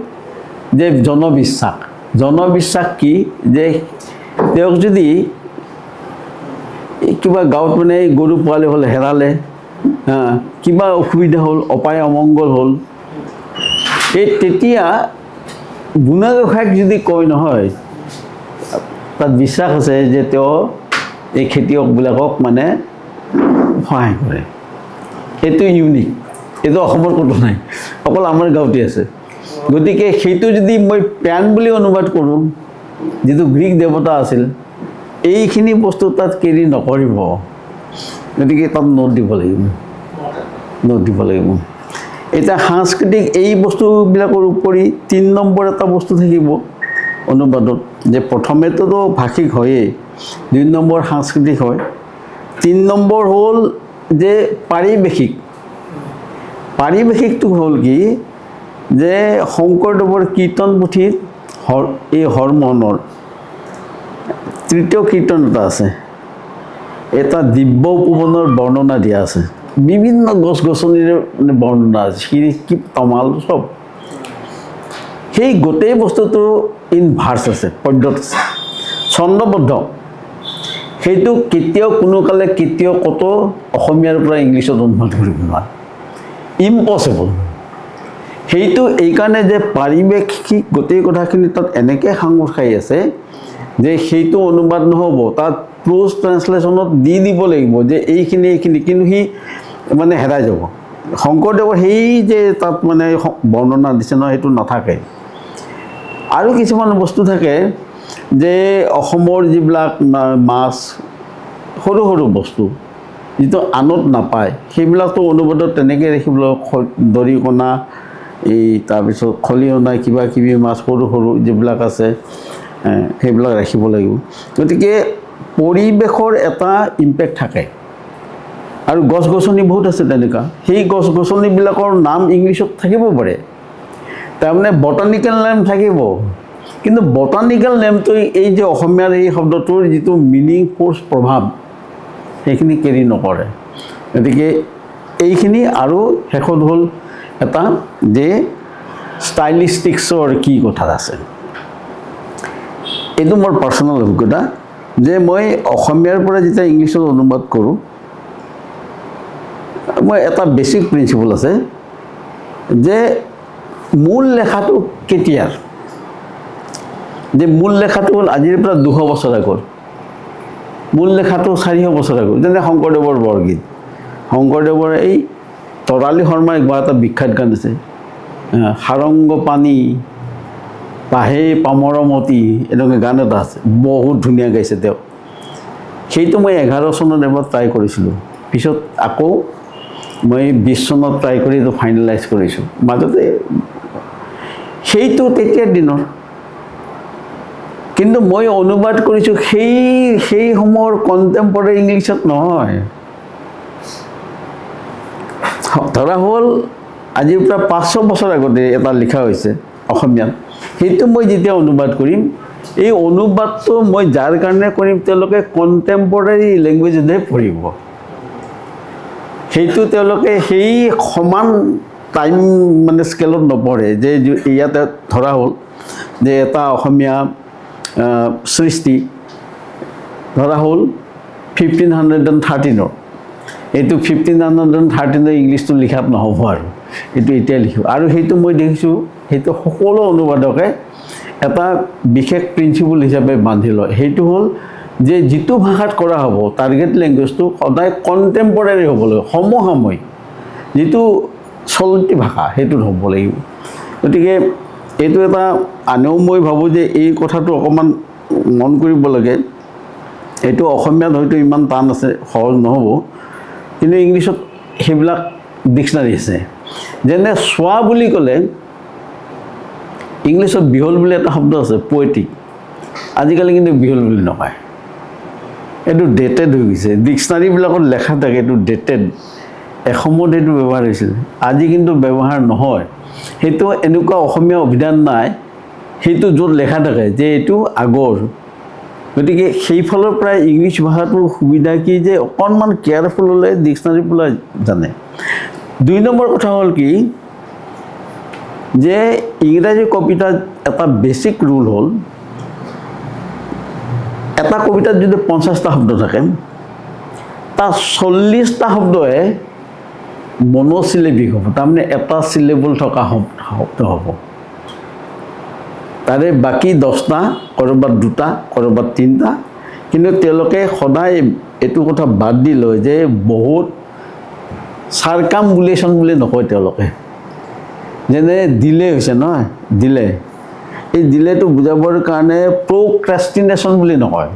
যে জনবিশ্বাস কি, যে তেওঁক যদি কিবা গাঁৱত মানে গৰু পোৱালি হ'ল, হেৰালে, কিবা অসুবিধা হ'ল, অপায় অমংগল হ'ল, এই তেতিয়া গুণাগোসাঁইক যদি কয় নহয়, তাত বিশ্বাস আছে যে তেওঁ এই খেতিয়কবিলাকক মানে সহায় কৰে। এইটো ইউনিক, এইটো অসমৰ ক'তো নাই, অকল আমাৰ গাঁৱতে আছে। গতিকে সেইটো যদি মই প্যান বুলি অনুবাদ কৰোঁ, যিটো গ্ৰীক দেৱতা আছিল, এইখিনি বস্তু তাত কেৰি নকৰিব। গতিকে তাত নোট দিব লাগিব। এতিয়া সাংস্কৃতিক এই বস্তুবিলাকৰ উপৰি ৩ নম্বৰ এটা বস্তু থাকিব অনুবাদত, যে প্ৰথমেতো ভাষিক হয়েই, ২ নম্বৰ সাংস্কৃতিক হয়, ৩ নম্বৰ হ'ল যে পাৰিৱেশিকটো হ'ল কি, যে শংকৰদেৱৰ কীৰ্তন পুথিত এই হৰমোহনৰ ৩য় কীৰ্তন এটা আছে, এটা দিব্য উপবনৰ বৰ্ণনা দিয়া আছে, বিভিন্ন গছ গছনিৰে বৰ্ণনা আছে, কি তমাল চব। সেই গোটেই বস্তুটো ইন ভাৰ্চ আছে, পদ্যত আছে, ছন্দবদ্ধ। সেইটো কেতিয়াও কতো অসমীয়াৰ পৰা ইংলিছত অনুবাদ কৰিব নোৱাৰে, ইম্পচিবল। সেইটো এইকাৰণে যে পাৰিৱেশিক গোটেই কথাখিনি তাত এনেকৈ সাঙুৰ খাই আছে যে সেইটো অনুবাদ নহ'ব, তাত প্ৰোজ ট্ৰান্সলেশ্যনত দিব লাগিব যে এইখিনি, কিন্তু সি মানে হেৰাই যাব। শংকৰদেৱৰ সেই যে তাত মানে বৰ্ণনা দিছে নহয়, সেইটো নাথাকে। আৰু কিছুমান বস্তু থাকে যে অসমৰ যিবিলাক মাছ, সৰু সৰু বস্তু যিটো আনত নাপায়, সেইবিলাকতো অনুবাদত তেনেকৈ ৰাখিবলৈ, দৰিকণা, এই তাৰপিছত খলিহনা, কিবা কিবি মাছ সৰু সৰু যিবিলাক আছে, সেইবিলাক ৰাখিব লাগিব। গতিকে পৰিৱেশৰ এটা ইম্পেক্ট থাকে। আৰু গছ গছনি বহুত আছে তেনেকুৱা, সেই গছ গছনিবিলাকৰ নাম ইংলিছত থাকিব পাৰে, তাৰমানে বটানিকেল নেম থাকিব, কিন্তু বটানিকেল নেমটো এই যে অসমীয়াৰ এই শব্দটোৰ যিটো মিনিং, ফ'ৰ্চ, প্ৰভাৱ, সেইখিনি কেৰি নকৰে। গতিকে এইখিনি, আৰু শেষত হ'ল এটা যে ষ্টাইলিষ্টিক্সৰ কি কথা আছে। এইটো মোৰ পাৰ্চনেল অভিজ্ঞতা, যে মই অসমীয়াৰ পৰা যেতিয়া ইংলিছত অনুবাদ কৰোঁ, মই এটা বেছিক প্ৰিন্সিপল আছে যে মূল লেখাটো কেতিয়াৰ, যে মূল লেখাটো হ'ল আজিৰ পৰা 200 বছৰ আগৰ, মূল লেখাটো 400 বছৰ আগৰ। যেনে শংকৰদেৱৰ বৰগীত, শংকৰদেৱৰ এই তৰালী শৰ্মাৰ এটা বিখ্যাত গান আছে, সাৰংগ পানী পাহে পামৰমতি, এনেকৈ গান এটা আছে, বহুত ধুনীয়া গাইছে তেওঁ। সেইটো মই 11 চনত এবাৰ ট্ৰাই কৰিছিলোঁ, পিছত আকৌ মই 20 চনত ট্ৰাই কৰি এইটো ফাইনেলাইজ কৰিছোঁ। মাজতে সেইটো তেতিয়াৰ দিনৰ, কিন্তু মই অনুবাদ কৰিছোঁ সেই সময়ৰ কণ্টেম্পৰেৰী ইংলিছত নহয়। ধৰা হ'ল আজিৰ পৰা 500 বছৰ আগতে এটা লিখা হৈছে অসমীয়াত, সেইটো মই যেতিয়া অনুবাদ কৰিম, এই অনুবাদটো মই যাৰ কাৰণে কৰিম, তেওঁলোকে কণ্টেম্পৰেৰী লেংগুৱেজতহে পঢ়িব। সেইটো তেওঁলোকে সেই সমান টাইম মানে স্কেলত নপঢ়ে, যে ইয়াতে ধৰা হ'ল যে এটা অসমীয়া সৃষ্টি ধৰা হ'ল 1513, এইটো 1513 ইংলিছটো লিখাত নহ'ব, আৰু এইটো এতিয়া লিখিব। আৰু সেইটো মই দেখিছোঁ, সেইটো সকলো অনুবাদকে এটা বিশেষ প্ৰিন্সিপল হিচাপে বান্ধি লয়। সেইটো হ'ল যে যিটো ভাষাত কৰা হ'ব, টাৰ্গেট লেংগুৱেজটো সদায় কণ্টেম্পৰেৰী হ'ব লাগিব, সমসাময়িক, যিটো চলতি ভাষা সেইটোত হ'ব লাগিব। গতিকে এইটো এটা, আনেও মই ভাবোঁ যে এই কথাটো অকণমান মন কৰিব লাগে। এইটো অসমীয়াত হয়তো ইমান টান আছে, সহজ নহ'ব, কিন্তু ইংলিছত সেইবিলাক ডিক্সনাৰী আছে। যেনে চোৱা বুলি ক'লে ইংলিছত বিহল বুলি এটা শব্দ আছে, পয়েটিক। আজিকালি কিন্তু বিহল বুলি নকয়, এইটো ডেটেড হৈ গৈছে। ডিক্সনাৰীবিলাকত লেখা থাকে এইটো ডেটেড, এসময়ত এইটো ব্যৱহাৰ হৈছিল, আজি কিন্তু ব্যৱহাৰ নহয়। সেইটো এনেকুৱা অসমীয়া অভিধান নাই সেইটো য'ত লেখা থাকে যে এইটো আগৰ, গতিকে সেইফালৰ পৰা ইংলিছ ভাষাটোৰ সুবিধা কি যে অকণমান কেয়াৰফুল হ'লে ডিক্সনাৰী পঢ়া জানে। 2 নম্বৰ কথা হ'ল কি যে ইংৰাজী কবিতাত এটা বেছিক ৰুল হ'ল এটা কবিতাত যদি 50টা শব্দ থাকে তাৰ 40টা শব্দই মনোচিলেবিক হ'ব, তাৰমানে এটা চিলেবল থকা শব্দ হ'ব। তাৰে বাকী 10টা ক'ৰবাত 2টা ক'ৰবাত 3টা, কিন্তু তেওঁলোকে সদায় এইটো কথা বাদ দি লয় যে বহুত চাৰ্কামবুলেশ্যন বুলি নকয় তেওঁলোকে, যেনে দিলে হৈছে নহয়, দিলে এই দিলেটো বুজাবৰ কাৰণে প্ৰক্ৰেষ্টিনেশ্যন বুলি নকয়।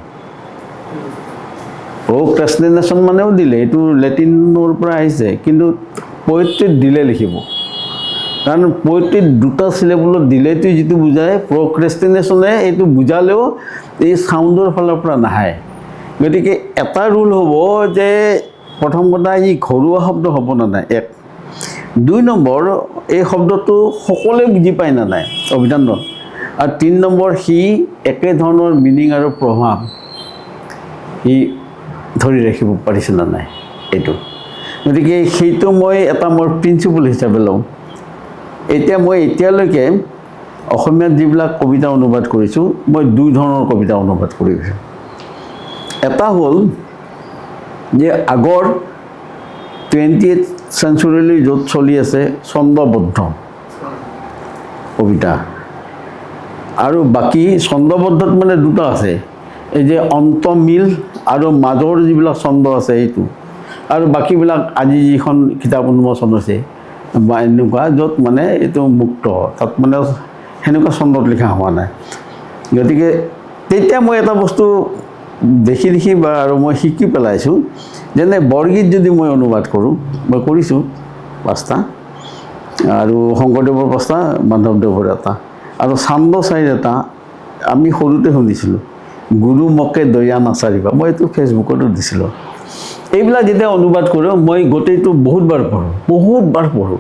প্ৰক্ৰেষ্টিনেশ্যন মানেও দিলে, এইটো লেটিনৰ পৰা আহিছে, কিন্তু পয়েট্ৰিত দিলে লিখিব, কাৰণ পয়েট্ৰিত 2টা চিলেবলত দিলেটো যিটো বুজায় প্ৰক্ৰেষ্টিনেশ্যনে এইটো বুজালেও এই চাউণ্ডৰ ফালৰ পৰা নাহে। গতিকে এটা ৰুল হ'ব যে প্ৰথম কথা ই ঘৰুৱা শব্দ হ'ব নে নাই, 1। 2 নম্বৰ এই শব্দটো সকলোৱে বুজি পায় নে নাই অভিধানত, আৰু 3 নম্বৰ সি একেধৰণৰ মিনিং আৰু প্ৰভাৱ সি ধৰি ৰাখিব পাৰিছে নে নাই এইটো। গতিকে সেইটো মই এটা মোৰ প্ৰিন্সিপল হিচাপে লওঁ। এতিয়া মই এতিয়ালৈকে অসমীয়াত যিবিলাক কবিতা অনুবাদ কৰিছোঁ, মই 2 ধৰণৰ কবিতা অনুবাদ কৰিছোঁ। এটা হ'ল যে আগৰ 20th চেঞ্চুৰীলৈ য'ত চলি আছে ছন্দবদ্ধ কবিতা, আৰু বাকী ছন্দবদ্ধত মানে 2টা আছে, এই যে অন্তমিল আৰু মাজৰ যিবিলাক ছন্দ আছে এইটো, আৰু বাকীবিলাক আজি যিখন কিতাপ উন্মোচন হৈছে বা এনেকুৱা য'ত মানে এইটো মুক্ত, তাত মানে সেনেকুৱা ছন্দত লিখা হোৱা নাই। গতিকে তেতিয়া মই এটা বস্তু দেখি বা আৰু মই শিকি পেলাইছোঁ, যেনে বৰগীত যদি মই অনুবাদ কৰোঁ, মই কৰিছোঁ 5টা, আৰু শংকৰদেৱৰ 5টা, মাধৱদেৱৰ 1টা, আৰু ছান্দ 4 আমি সৰুতে শুনিছিলোঁ, গুৰু মকে দয়া নাচাৰিবা, মই এইটো ফেচবুকতো দিছিলোঁ। এইবিলাক যেতিয়া অনুবাদ কৰোঁ মই গোটেইটো বহুতবাৰ পঢ়োঁ,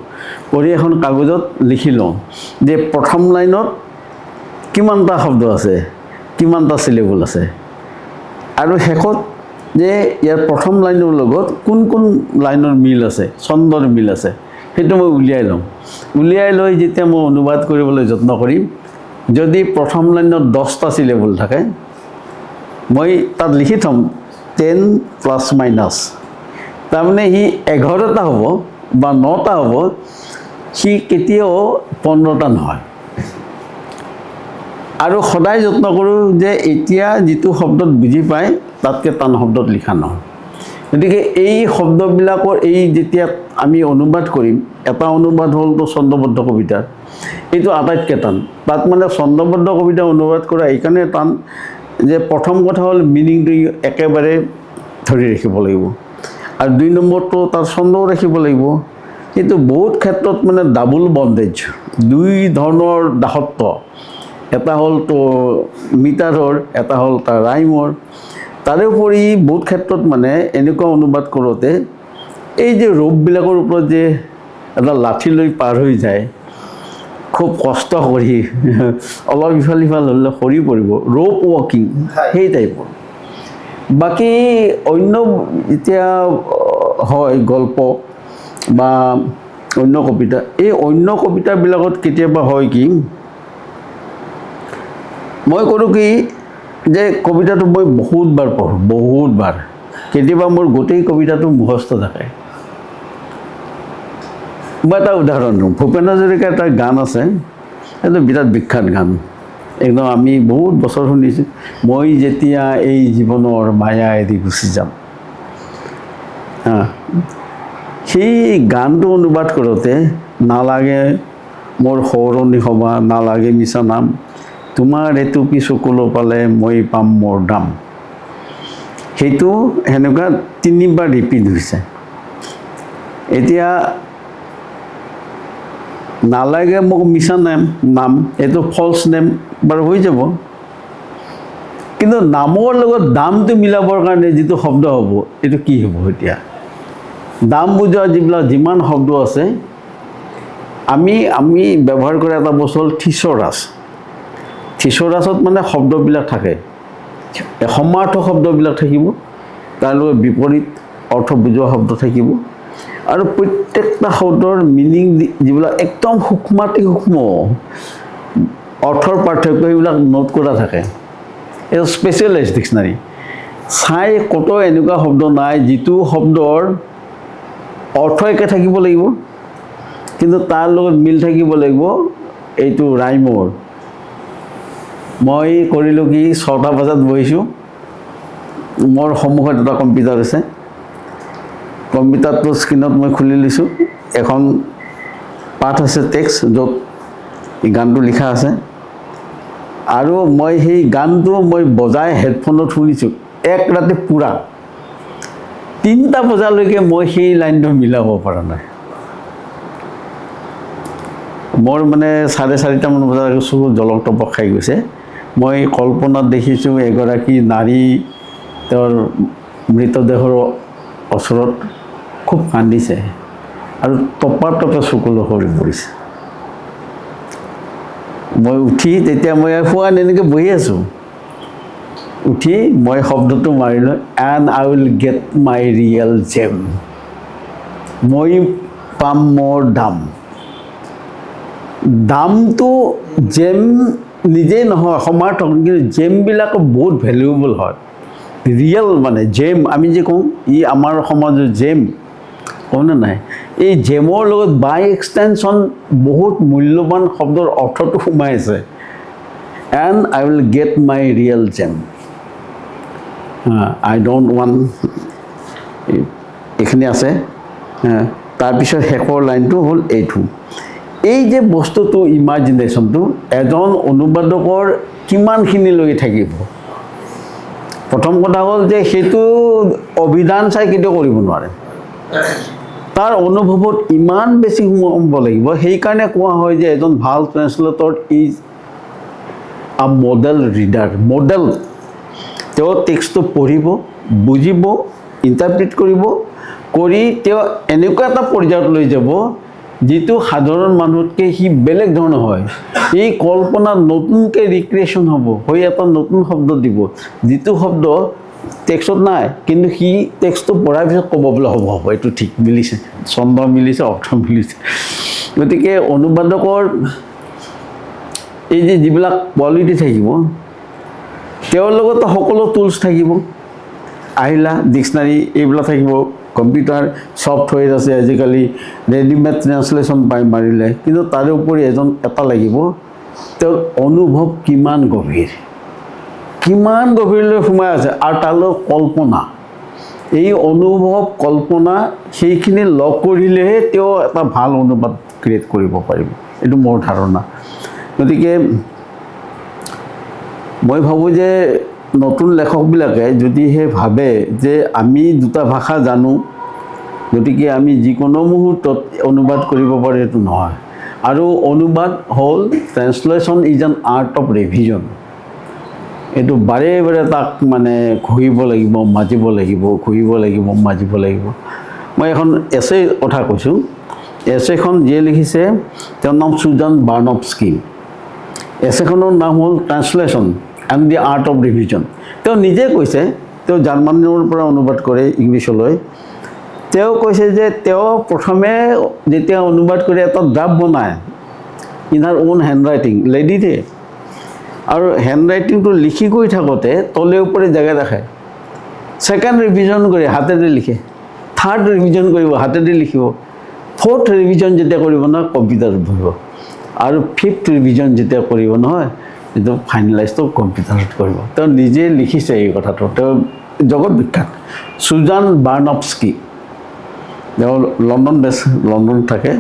পঢ়ি এখন কাগজত লিখি লওঁ যে প্ৰথম লাইনত কিমানটা শব্দ আছে, কিমানটা চিলেবল আছে, আৰু শেষত যে ইয়াৰ প্ৰথম লাইনৰ লগত কোন কোন লাইনৰ মিল আছে, ছন্দৰ মিল আছে, সেইটো মই উলিয়াই লওঁ। উলিয়াই লৈ যেতিয়া মই অনুবাদ কৰিবলৈ যত্ন কৰিম, যদি প্ৰথম লাইনত 10টা চিলেবল থাকে মই তাত লিখি থ'ম 10 ± তাৰমানে সি 11টা হ'ব বা 9টা হ'ব, সি কেতিয়াও 15টা নহয়। আৰু সদায় যত্ন কৰোঁ যে এতিয়া যিটো শব্দত বুজি পায় তাতকৈ টান শব্দত লিখা নহয়। গতিকে এই শব্দবিলাকৰ এই যেতিয়া আমি অনুবাদ কৰিম, এটা অনুবাদ হ'লতো ছন্দবদ্ধ কবিতাৰ, এইটো আটাইতকৈ টান। তাত মানে ছন্দবদ্ধ কবিতা অনুবাদ কৰা এইকাৰণে টান যে প্ৰথম কথা হ'ল মিনিংটো একেবাৰে ধৰি ৰাখিব লাগিব, আৰু 2 নম্বৰটো তাৰ ছন্দও ৰাখিব লাগিব। কিন্তু বহুত ক্ষেত্ৰত মানে ডাবল বন্দেজ, 2 ধৰণৰ দাসত্ব, এটা হ'ল তো মিটাৰৰ, এটা হ'ল তাৰ ৰাইমৰ। তাৰোপৰি বহুত ক্ষেত্ৰত মানে এনেকুৱা অনুবাদ কৰোঁতে এই যে ৰূপবিলাকৰ ওপৰত যে এটা লাঠি লৈ পাৰ হৈ যায়, খুব কষ্ট কৰি অলপ ইফাল সিফাল হ'লে সৰি পৰিব, ৰ'প ৱাকিং সেই টাইপৰ। বাকী অন্য এতিয়া হয় গল্প বা অন্য কবিতা, এই অন্য কবিতাবিলাকত কেতিয়াবা হয় কি, মই কৰোঁ কি যে কবিতাটো মই বহুতবাৰ পঢ়োঁ, বহুতবাৰ, কেতিয়াবা মোৰ গোটেই কবিতাটো মুখস্থ থাকে। মই এটা উদাহৰণ দিওঁ, ভূপেন হাজৰিকাৰ এটা গান আছে, এইটো বিৰাট বিখ্যাত গান, একদম আমি বহুত বছৰ শুনিছোঁ, মই যেতিয়া এই জীৱনৰ মায়া এৰি গুচি যাম। সেই গানটো অনুবাদ কৰোঁতে নালাগে মোৰ সৌৰণি সভা, নালাগে মিছা নাম, তোমাৰ এটুপি চকুলো পালে মই পাম মোৰ দাম, সেইটো সেনেকুৱা 3বাৰ ৰিপিট হৈছে। এতিয়া নালাগে মোক মিছা নাম, এইটো ফল্ছ নেম বাৰু হৈ যাব, কিন্তু নামৰ লগত দামটো মিলাবৰ কাৰণে যিটো শব্দ হ'ব, এইটো কি হ'ব? এতিয়া দাম বুজোৱা যিমান শব্দ আছে, আমি ব্যৱহাৰ কৰা এটা বস্তু হ'ল থিচৰাছ। থিচৰাছত মানে শব্দবিলাক থাকে, সমাৰ্থক শব্দবিলাক থাকিব, তাৰ লগত বিপৰীত অৰ্থ বুজোৱা শব্দ থাকিব, আৰু প্ৰত্যেকটা শব্দৰ মিনিং যিবিলাক একদম সূক্ষ্মাতি সূক্ষ্ম অৰ্থৰ পাৰ্থক্য সেইবিলাক নোট কৰা থাকে। এইটো স্পেচিয়েলাইজ ডিক্সনাৰী। চাই ক'তো এনেকুৱা শব্দ নাই যিটো শব্দৰ অৰ্থ একে থাকিব লাগিব, কিন্তু তাৰ লগত মিল থাকিব লাগিব এইটো ৰাইমৰ। মই কৰিলোঁ কি 6টা বজাত বহিছোঁ, মোৰ সন্মুখত এটা কম্পিউটাৰ আছে, কম্পিউটাৰটোৰ স্ক্ৰীণত মই খুলি লৈছোঁ, এখন পাঠ আছে টেক্সট, য'ত গানটো লিখা আছে, আৰু মই সেই গানটো মই বজাই হেডফোনত শুনিছোঁ এক ৰাতি পূৰা। 3টা বজালৈকে মই সেই লাইনটো মিলাব পৰা নাই। মোৰ মানে 4:30মান বজাত চকু জলক টপক খাই গৈছে। মই কল্পনাত দেখিছোঁ এগৰাকী নাৰী তেওঁৰ মৃতদেহৰ ওচৰত খুব কান্দিছে আৰু টপা টপে চকুলো সৰি পৰিছে। মই উঠি তেতিয়া মই শুৱান এনেকৈ বহি আছোঁ, উঠি মই শব্দটো মাৰিলোঁ, and I will get my real gem. মই পাম মোৰ দাম। দামটো জেম নিজেই নহয় সমাৰ্থক, কিন্তু জেমবিলাকো বহুত ভেলুৱেবল হয়। ৰিয়েল মানে জেম আমি যে কওঁ ই আমাৰ সমাজৰ জেম, কওঁনে নাই? এই জেমৰ লগত বাই এক্সটেনশ্যন বহুত মূল্যৱান শব্দৰ অৰ্থটো সোমাই আছে। And I will get my real gem, I don't want, এইখিনি আছে। তাৰপিছত শেষৰ লাইনটো হ'ল এইটো। এই যে বস্তুটো ইমাজিনেশ্যনটো এজন অনুবাদকৰ কিমানখিনিলৈকে থাকিব। প্ৰথম কথা হ'ল যে সেইটো অভিধান চাই কেতিয়াও কৰিব নোৱাৰে, তাৰ অনুভৱত ইমান বেছি সোমাব লাগিব। সেইকাৰণে কোৱা হয় যে এজন ভাল translator is a model reader. Model, তেওঁ টেক্সটটো পঢ়িব, বুজিব, ইণ্টাৰপ্ৰিট কৰিব, কৰি তেওঁ এনেকুৱা এটা পৰ্যায়ত লৈ যাব যিটো সাধাৰণ মানুহতকৈ সি বেলেগ ধৰণৰ হয়। এই কল্পনাত নতুনকৈ ৰিক্ৰিয়েশ্যন হ'ব, হৈ এটা নতুন শব্দ দিব, যিটো শব্দ টেক্সটত নাই, কিন্তু সি টেক্সটটো পঢ়াৰ পিছত ক'ব বোলে হ'ব হ'ব এইটো ঠিক মিলিছে, ছন্দ মিলিছে, অৰ্থ মিলিছে। গতিকে অনুবাদকৰ এই যে যিবিলাক কোৱালিটি থাকিব, তেওঁৰ লগতো সকলো টুলছ থাকিব, আহিলা ডিক্সনাৰী এইবিলাক থাকিব, কম্পিউটাৰ ছফ্টৱেৰ আছে আজিকালি, ৰেডিমেড ট্ৰেন্সলেশ্যন পাই মাৰিলে, কিন্তু তাৰোপৰি এটা লাগিব তেওঁৰ অনুভৱ কিমান গভীৰ, কিমান গভীৰলৈ সোমাই আছে, আৰু তালৈ কল্পনা, এই অনুভৱ কল্পনা সেইখিনি লগ কৰিলেহে তেওঁ এটা ভাল অনুবাদ ক্ৰিয়েট কৰিব পাৰিব। এইটো মোৰ ধাৰণা। গতিকে মই ভাবোঁ যে নতুন লেখকবিলাকে যদিহে ভাবে যে আমি দুটা ভাষা জানো, গতিকে আমি যিকোনো মুহূৰ্তত অনুবাদ কৰিব পাৰোঁ, এইটো নহয়। আৰু অনুবাদ হ'ল translation is an art of revision. এইটো বাৰে বাৰে তাক মানে ঘঁহিব লাগিব, মাজিব লাগিব, ঘঁহিব লাগিব, মাজিব লাগিব। মই এখন এছে কথা কৈছোঁ, এছেখন যিয়ে লিখিছে তেওঁৰ নাম চুজান বাৰ্নফস্কি। এছেখনৰ নাম হ'ল translation and the art of revision. তেওঁ নিজে কৈছে, তেওঁ জাৰ্মানীৰ পৰা অনুবাদ কৰে ইংলিছলৈ। তেওঁ কৈছে যে তেওঁ প্ৰথমে যেতিয়া অনুবাদ কৰি এটা ড্ৰাফ্ট বনায় in her own hand writing, লেডিতে, আৰু হেণ্ড ৰাইটিংটো লিখি গৈ থাকোঁতে তলে ওপৰে জেগা দেখায়। ছেকেণ্ড ৰিভিজন কৰি হাতেৰে লিখে, থাৰ্ড ৰিভিজন কৰিব হাতেৰে লিখিব, ফ'ৰ্থ ৰিভিজন যেতিয়া কৰিব নহয় কম্পিউটাৰত বহিব, আৰু ফিফ্থ ৰিভিজন যেতিয়া কৰিব নহয় এইটো ফাইনেলাইজটো কম্পিউটাৰত কৰিব। তেওঁ নিজে লিখিছে এই কথাটো, তেওঁ জগত বিখ্যাত চুজান বাৰ্নফস্কি। তেওঁ লণ্ডন থাকে।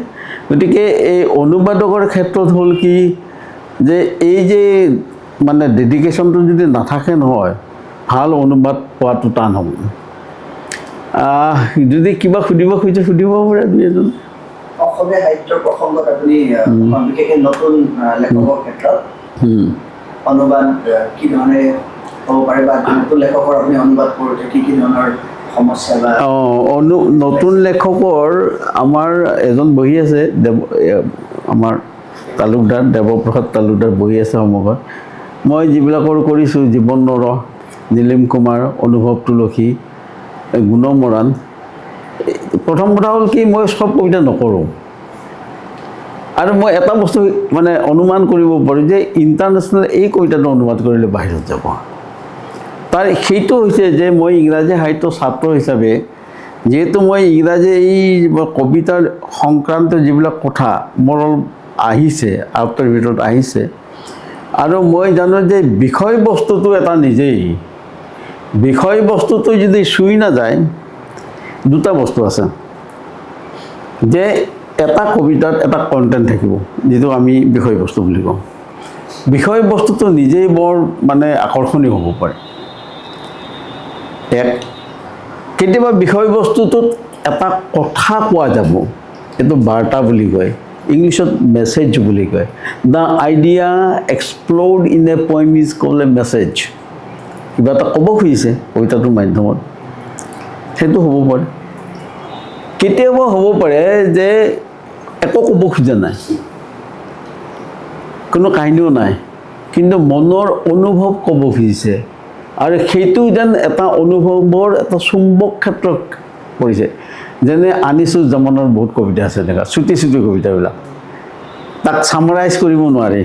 গতিকে এই অনুবাদকৰ ক্ষেত্ৰত হ'ল কি যে এই যে মানে ডেডিকেশ্যনটো যদি নাথাকে নহয়, ভাল অনুবাদ পোৱাটো টান হ'ব। যদি কিবা সুধিব খুজিছে সুধিব পাৰে দুই এজন। অসমীয়া সাহিত্যৰ প্ৰসংগত আপুনি বিশেষকৈ নতুন লেখকৰ ক্ষেত্ৰত অনুবাদ কি ধৰণে হ'ব পাৰে, বা নতুন লেখকৰ আপুনি অনুবাদ কৰোঁতে কি কি ধৰণৰ সমস্যা বা নতুন লেখকৰ আমাৰ এজন বহি আছে, আমাৰ তালুকদাৰ দেৱপ্ৰসাদ তালুকদাৰ বহি আছে সন্মুখত। মই যিবিলাকৰ কৰিছোঁ জীৱন নৰ, নীলিম কুমাৰ, অনুভৱ তুলসী, গুণমৰাণ। প্ৰথম কথা হ'ল কি, মই চব কবিতা নকৰোঁ। আৰু মই এটা বস্তু মানে অনুমান কৰিব পাৰোঁ যে ইণ্টাৰনেশ্যনেল এই কবিতাটো অনুবাদ কৰিলে বাহিৰত যাব। তাৰ সেইটো হৈছে যে মই ইংৰাজী সাহিত্য ছাত্ৰ হিচাপে যিহেতু মই ইংৰাজী এই কবিতাৰ সংক্ৰান্ত যিবিলাক কথা মোৰ আহিছে, আয়ত্তৰ ভিতৰত আহিছে, আৰু মই জানো যে বিষয়বস্তুটো এটা নিজেই, বিষয়বস্তুটো যদি চুই নাযায়, দুটা বস্তু আছে যে এটা কবিতাত এটা কণ্টেণ্ট থাকিব, যিটো আমি বিষয়বস্তু বুলি কওঁ। বিষয়বস্তুটো নিজেই বৰ মানে আকৰ্ষণীয় হ'ব পাৰে। কেতিয়াবা বিষয়বস্তুটোত এটা কথা কোৱা যাব, এইটো বাৰ্তা বুলি কয়, ইংলিছত মেছেজ বুলি কয়। The idea explored in a poem is called a message. কিবা এটা ক'ব খুজিছে কবিতাটোৰ মাধ্যমত, সেইটো হ'ব পাৰে। কেতিয়াবা হ'ব পাৰে যে একো ক'ব খোজা নাই, কোনো কাহিনীও নাই, কিন্তু মনৰ অনুভৱ ক'ব খুজিছে, আৰু সেইটো যেন এটা অনুভৱৰ এটা চুম্বক ক্ষেত্ৰত পৰিছে। যেনে আনিছুজ্জামানৰ বহুত কবিতা আছে এনেকুৱা, চুটি চুটি কবিতাবিলাক, তাক ছামাৰাইজ কৰিব নোৱাৰি,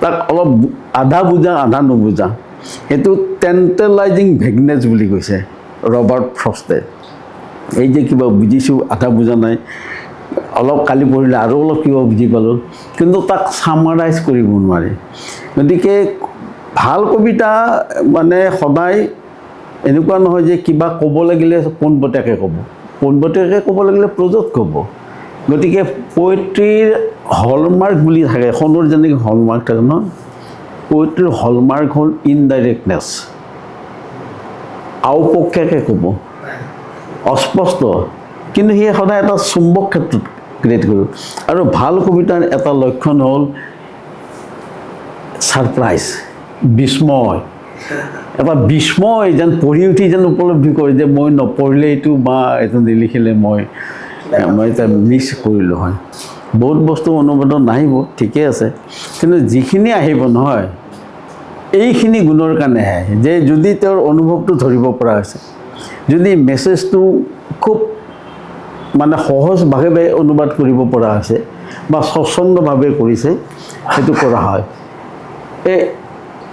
তাক অলপ আধা বুজা আধা নুবুজা। সেইটো টেণ্টেলাইজিং ভেগনেছ বুলি কৈছে ৰবাৰ্ট ফ্ৰষ্টে। এই যে কিবা বুজিছোঁ আধা বুজা নাই, অলপ কালি পঢ়িলে আৰু অলপ কিবা বুজি পালোঁ, কিন্তু তাক ছামাৰাইজ কৰিব নোৱাৰি। গতিকে ভাল কবিতা মানে সদায় এনেকুৱা নহয় যে কিবা ক'ব লাগিলে পোনপটীয়াকৈ ক'ব, পোনপটীয়াকৈ ক'ব লাগিলে প্ৰজত ক'ব। গতিকে পয়েট্ৰিৰ হলমাৰ্ক বুলি থাকে, সোণৰ যেনেকৈ হলমাৰ্ক থাকে ন, পয়েট্ৰিৰ হলমাৰ্ক হ'ল ইনডাইৰেক্টনেছ, আওপকীয়াকৈ ক'ব, অস্পষ্ট, কিন্তু সি সদায় এটা চুম্বক ক্ষেত্ৰত ক্ৰিয়েট কৰিব। আৰু ভাল কবিতাৰ এটা লক্ষণ হ'ল ছাৰপ্ৰাইজ, বিস্ময়, এটা বিস্ময় যেন পঢ়ি উঠি যেন উপলব্ধি কৰে যে মই নপঢ়িলে এইটো বা এইটো নিলিখিলে মই এতিয়া মিছ কৰিলোঁ হয়। বহুত বস্তু অনুবাদত নাহিব, ঠিকে আছে, কিন্তু যিখিনি আহিব নহয়, এইখিনি গুণৰ কাৰণে আহে যে যদি তেওঁৰ অনুভৱটো ধৰিব পৰা হৈছে, যদি মেছেজটো খুব মানে সহজভাৱে অনুবাদ কৰিব পৰা হৈছে বা স্বচ্ছন্দভাৱে কৰিছে, সেইটো কৰা হয়। এই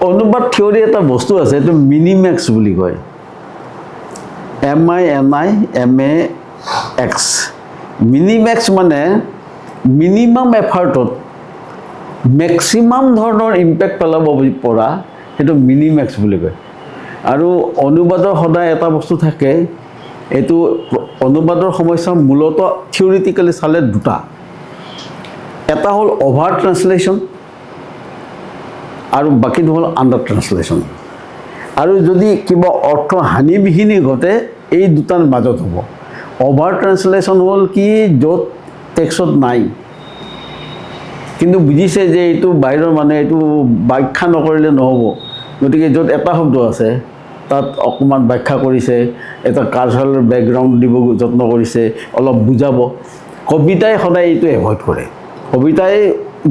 অনুবাদ থিয়ৰী এটা বস্তু আছে, এইটো মিনিমেক্স বুলি কয়, MINIMAX। মিনিমেক্স মানে মিনিমাম এফাৰ্টত মেক্সিমাম ধৰণৰ ইম্পেক্ট পেলাব পৰা, সেইটো মিনিমেক্স বুলি কয়। আৰু অনুবাদৰ সদায় এটা বস্তু থাকে, এইটো অনুবাদৰ সমস্যা মূলতঃ থিয়ৰিটিকেলি চালে দুটা, এটা হ'ল অভাৰ ট্ৰান্সলেশ্যন আৰু বাকীটো হ'ল আণ্ডাৰ ট্ৰান্সলেশ্যন। আৰু যদি কিবা অৰ্থ হানিবিঘিনি ঘটে এই দুটাৰ মাজত হ'ব। অভাৰ ট্ৰান্সলেশ্যন হ'ল কি, য'ত টেক্সট নাই কিন্তু বুজিছে যে এইটো বাহিৰৰ মানে এইটো ব্যাখ্যা নকৰিলে নহ'ব, গতিকে য'ত এটা শব্দ আছে তাত অকণমান ব্যাখ্যা কৰিছে, এটা কালচাৰেল বেকগ্ৰাউণ্ড দিব যত্ন কৰিছে, অলপ বুজাব। কবিতাই সদায় এইটো এভইড কৰে। কবিতাই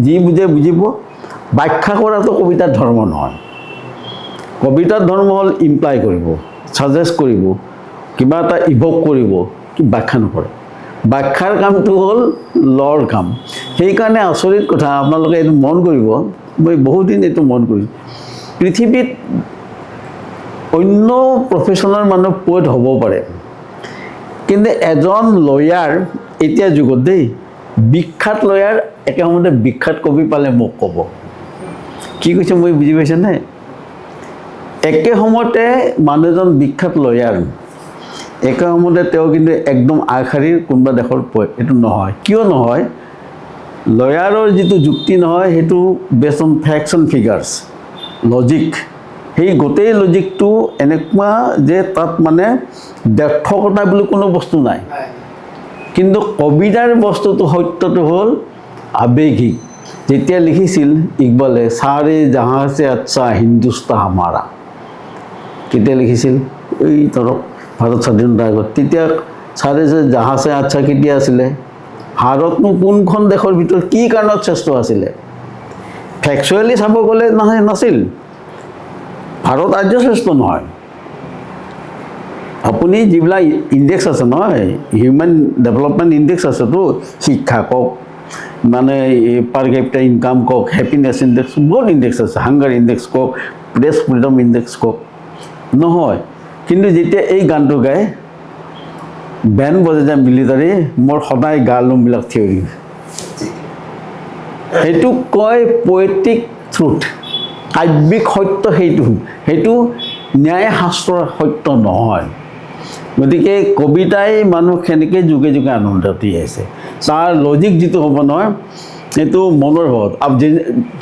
যি বুজে বুজিব, ব্যাখ্যা কৰাটো কবিতাৰ ধৰ্ম নহয়। কবিতাৰ ধৰ্ম হ'ল ইমপ্লাই কৰিব, ছাজেষ্ট কৰিব, কিবা এটা ইভক কৰিব, কি ব্যাখ্যা নকৰে। ব্যাখ্যাৰ কামটো হ'ল লৰ কাম। সেইকাৰণে আচৰিত কথা, আপোনালোকে এইটো মন কৰিব, মই বহুদিন এইটো মন কৰিছোঁ, পৃথিৱীত অন্য প্ৰফেশ্যনেল মানুহ পয়েট হ'ব পাৰে, কিন্তু এজন লয়াৰ এতিয়া যুগত দেই, বিখ্যাত লয়াৰ একে সময়তে বিখ্যাত কবি পালে মোক ক'ব। কি কৈছে মই বুজি পাইছেনে? একে সময়তে মানুহজন বিখ্যাত লয়াৰ, একে সময়তে তেওঁ কিন্তু একদম আগশাৰীৰ কোনোবা দেশৰ পয়েট, এইটো নহয়। কিয় নহয়? লয়াৰৰ যিটো যুক্তি নহয়, সেইটো বেছ on facts and figures, logic. সেই গোটেই লজিকটো এনেকুৱা যে তাত মানে ব্যৰ্থকতা বুলি কোনো বস্তু নাই। কিন্তু কবিতাৰ বস্তুটো সত্যটো হ'ল আৱেগিক। যেতিয়া লিখিছিল ইকবালে সাৰে জাহাঁ সে আচ্ছা হিন্দুস্তান হামাৰা, কেতিয়া লিখিছিল? এই ধৰক ভাৰত স্বাধীনতাৰ আগত। তেতিয়া সাৰে জাহাঁ সে আচ্ছা কেতিয়া আছিলে? ভাৰতনো কোনখন দেশৰ ভিতৰত কি কাৰণত শ্ৰেষ্ঠ আছিলে? ফেক্সুৱেলি চাব গ'লে নাছিল, ভাৰত আৰ্য শ্ৰেষ্ঠ নহয়। আপুনি যিবিলাক ইণ্ডেক্স আছে নহয়, হিউমেন ডেভেলপমেণ্ট ইণ্ডেক্স আছেতো, শিক্ষা কওক, মানে পাৰ কেপিটা ইনকাম কওক, হেপিনেছ ইণ্ডেক্স, বহুত ইণ্ডেক্স আছে, হাংগাৰ ইণ্ডেক্স কওক, প্ৰেছ ফ্ৰীডম ইণ্ডেক্স কওক, নহয়। কিন্তু যেতিয়া এই গানটো গায়, বেণ্ড বজে যায় মিলিটাৰী, মোৰ সদায় গা লোমবিলাক থিয়ৰি। সেইটোক কয় পয়েটিক ট্ৰুথ, কাব্যিক সত্য। সেইটো ন্যায় শাস্ত্ৰৰ সত্য নহয়। গতিকে কবিতাই মানুহ সেনেকৈ যুগে যুগে আনন্দ দি আহিছে। তাৰ লজিক যিটো হ'ব নহয়, সেইটো মনৰ ভাৱত।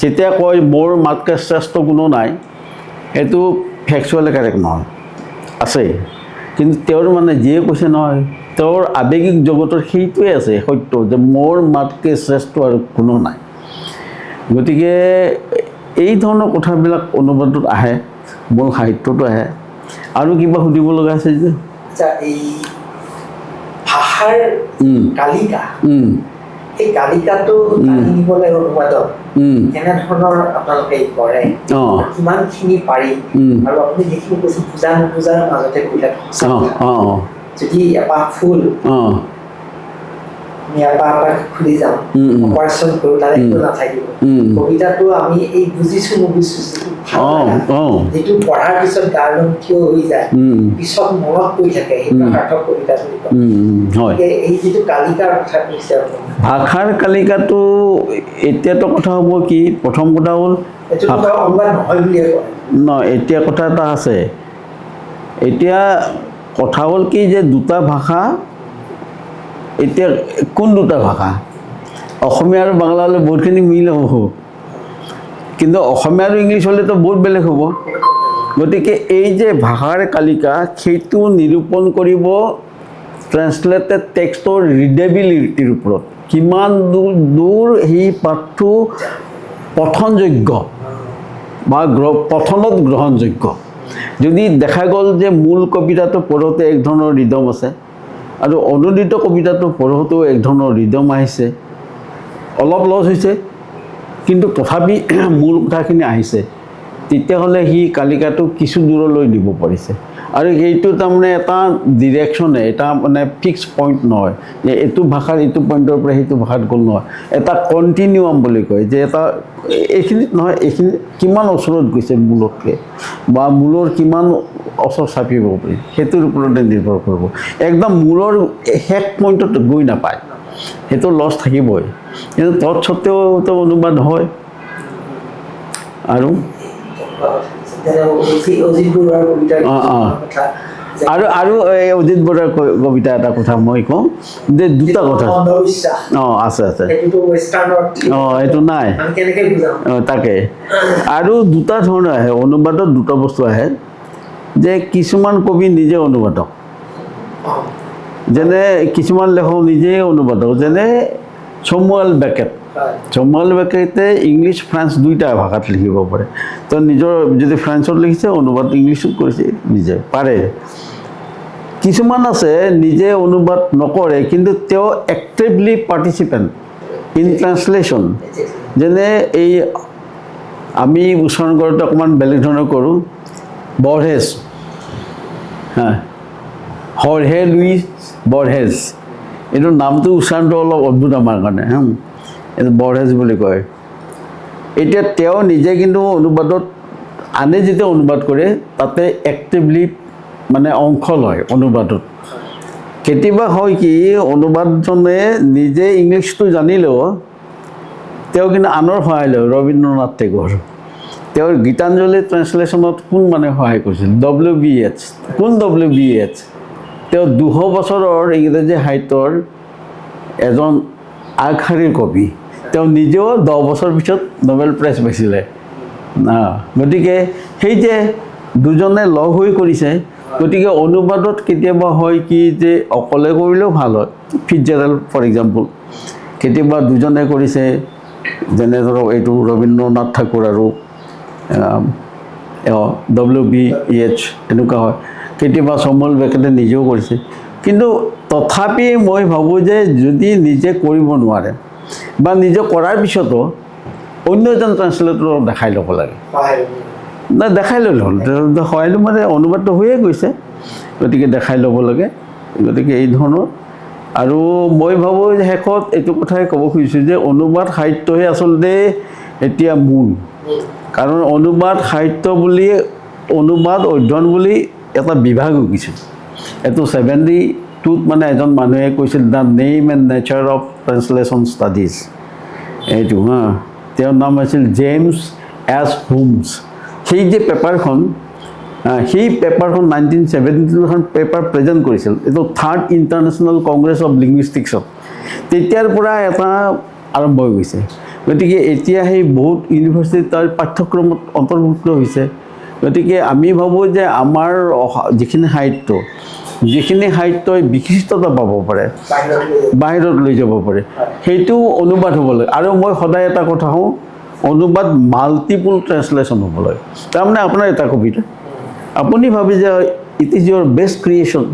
যেতিয়া কয় মোৰ মাতকৈ শ্ৰেষ্ঠ কোনো নাই, সেইটো ফেক্সুৱেলি কাৰেক্ট নহয়, আছে। কিন্তু তেওঁৰ মানে যিয়ে কৈছে নহয়, তেওঁৰ আৱেগিক জগতৰ সেইটোৱে আছে সত্য, যে মোৰ মাতকৈ শ্ৰেষ্ঠ আৰু কোনো নাই। গতিকে এই ধৰণৰ কথাবিলাক অনুবাদত আহে, মূল সাহিত্যতো আহে। আৰু কিবা সুধিব লগা আছে যে এই ভাষাৰ কালিকা, এই কালিকাটো নিবলৈ অনুবাদত কেনেধৰণৰ আপোনালোকে কৰে, কিমানখিনি পাৰি, আৰু আপুনি যিখিনি কৈছে বুজা নুবুজাৰ মাজতে কৈলাক, যদি এপাহ ফুল আমি এপাহ খুলি যাওঁ, অপাৰেশ্যন কৰোঁ, তাত একো নাথাকিব। কবিতাটো আমি এই বুজিছোঁ নুবুজিছোঁ যিটো পঢ়াৰ পিছত গাৰ নোম থিয় হৈ যায়, পিছত মনত পৰি থাকে, সেইটো সাৰ্থক কবিতা বুলি কয়। এই যিটো কালিকাৰ কথা কৈছে, ভাষাৰ কালিকাটো এতিয়াতো কথা হ'ব কি, প্ৰথম কথা হ'ল অনুবাদ নহয় বুলিয়ে কয় নহয়, এতিয়া কথা এটা আছে। এতিয়া কথা হ'ল কি যে দুটা ভাষা, এতিয়া কোন দুটা ভাষা, অসমীয়া আৰু বাংলা হ'লে বহুতখিনি মিল হ'ব, কিন্তু অসমীয়া আৰু ইংলিছ হ'লেতো বহুত বেলেগ হ'ব। গতিকে এই যে ভাষাৰ কালিকা, সেইটো নিৰূপণ কৰিব ট্ৰেন্সলেটেড টেক্সটৰ ৰিডেবিলিটিৰ ওপৰত, কিমান দূৰ সেই পাঠটো পঠনযোগ্য বা পঠনত গ্ৰহণযোগ্য। যদি দেখা গ'ল যে মূল কবিতাটো পঢ়োঁতে এক ধৰণৰ ৰিদম আছে, আৰু অনুদিত কবিতাটো পঢ়োঁতেও এক ধৰণৰ ৰিদম আহিছে, অলপ লছ হৈছে, কিন্তু তথাপি মূল কথাখিনি আহিছে, তেতিয়াহ'লে সি কালিকাটো কিছু দূৰলৈ নিব পাৰিছে। আৰু সেইটো তাৰমানে এটা ডিৰেকশ্যনে, এটা মানে ফিক্স পইণ্ট নহয় যে এইটো ভাষাৰ এইটো পইণ্টৰ পৰা সেইটো ভাষাত গ'ল নহয়, এটা কণ্টিনিউৱাম বুলি কয়, যে এটা এইখিনিত নহয়, এইখিনি কিমান ওচৰত গৈছে মূলতকৈ, বা মূলৰ কিমান ওচৰ চাপিব পাৰি, সেইটোৰ ওপৰতে নিৰ্ভৰ কৰিব। একদম মূলৰ শেষ পইণ্টত গৈ নাপায়, সেইটো লছ থাকিবই। কিন্তু তৎসত্ত্বেও অনুবাদ হয়। আৰু আৰু এই অজিত বৰুৱাৰ কবিতা এটা কথা মই কওঁ যে দুটা কথা আছে এইটো নাই, তাকে। আৰু দুটা ধৰণৰ আহে অনুবাদত, দুটা বস্তু আহে, যে কিছুমান কবি নিজে অনুবাদক, যেনে কিছুমান লেখক নিজেই অনুবাদক, যেনে Samuel Beckett. Samuel বেকেটে English French দুইটা ভাষাত লিখিব পাৰে। তো নিজৰ যদি ফ্ৰেঞ্চত লিখিছে, অনুবাদ ইংলিছত কৰিছে, নিজে পাৰে। কিছুমান আছে নিজে অনুবাদ নকৰে, কিন্তু তেওঁ এক্টিভলি পাৰ্টিচিপেণ্ট ইন ট্ৰান্সলেশ্যন। যেনে এই আমি উচ্চাৰণ কৰোঁতে অকণমান বেলেগ ধৰণৰ কৰোঁ, বৰহেজ, হৰহে লুইচ বৰহেজ, এইটো নামটো উচ্চাৰণটো অলপ অদ্ভুত আমাৰ কাৰণে, এইটো বৰহেজ বুলি কয়। এতিয়া তেওঁ নিজে কিন্তু অনুবাদত, আনে যেতিয়া অনুবাদ কৰে তাতে এক্টিভলি মানে অংশ লয় অনুবাদত। কেতিয়াবা হয় কি, অনুবাদজনে নিজে ইংলিছটো জানিলেও তেওঁ কিন্তু আনৰ সহায় লয়। ৰবীন্দ্ৰনাথ টেগোৰ, তেওঁৰ গীতাঞ্জলি ট্ৰেন্সলেশ্যনত কোন মানে সহায় কৰিছিল? WBH। কোন WBH? তেওঁ 200 বছৰৰ ইংৰাজী সাহিত্যৰ এজন আগশাৰীৰ কবি। তেওঁ নিজেও 10 বছৰ পিছত নোবেল প্ৰাইজ পাইছিলে। গতিকে সেই যে দুজনে লগ হৈ কৰিছে, গতিকে অনুবাদত কেতিয়াবা হয় কি যে অকলে কৰিলেও ভাল হয়। ফিটজেৰাল্ড ফৰ এক্সাম্পল, কেতিয়াবা দুজনে কৰিছে, যেনে ধৰক এইটো ৰবীন্দ্ৰনাথ ঠাকুৰ আৰু WBH, এনেকুৱা হয়। কেতিয়াবা চমুৱেল বেকেটে নিজেও কৰিছে। কিন্তু তথাপি মই ভাবোঁ যে যদি নিজে কৰিব নোৱাৰে, বা নিজে কৰাৰ পিছতো অন্য এজন ট্ৰান্সলেটৰক দেখাই ল'ব লাগে। নাই, দেখাই ল'লে হ'ল, সহায় মানে অনুবাদটো হৈয়ে গৈছে। গতিকে দেখাই ল'ব লাগে গতিকে এই ধৰণৰ আৰু মই ভাবোঁ শেষত এইটো কথাই ক'ব খুজিছোঁ যে অনুবাদ সাহিত্যহে আচলতে এতিয়া মূল কাৰণ অনুবাদ সাহিত্য বুলি অনুবাদ অধ্যয়ন বুলি এটা বিভাগ হৈ গৈছে এইটো 72ত মানে এজন মানুহে কৈছিল the name and nature of translation studies এইটো তেওঁৰ নাম আছিল জেমছ এছ হোমছ সেই যে পেপাৰখন সেই পেপাৰখন 1972খন পেপাৰ প্ৰেজেণ্ট কৰিছিল এইটো 3rd ইণ্টাৰনেশ্যনেল কংগ্ৰেছ অফ লিংগুইষ্টিক্সত তেতিয়াৰ পৰা এটা আৰম্ভ হৈ গৈছে গতিকে এতিয়া সেই বহুত ইউনিভাৰ্চিটিত তাৰ পাঠ্যক্ৰমত অন্তৰ্ভুক্ত হৈছে গতিকে আমি ভাবোঁ যে আমাৰ যিখিনি সাহিত্যই বিশিষ্টতা পাব পাৰে বাহিৰত লৈ যাব পাৰে সেইটো অনুবাদ হ'ব লাগে আৰু মই সদায় এটা কথা কওঁ অনুবাদ মাল্টিপল ট্ৰেন্সলেশ্যন হ'ব লাগে তাৰমানে আপোনাৰ এটা কবিতা আপুনি ভাবি যে it is your best creation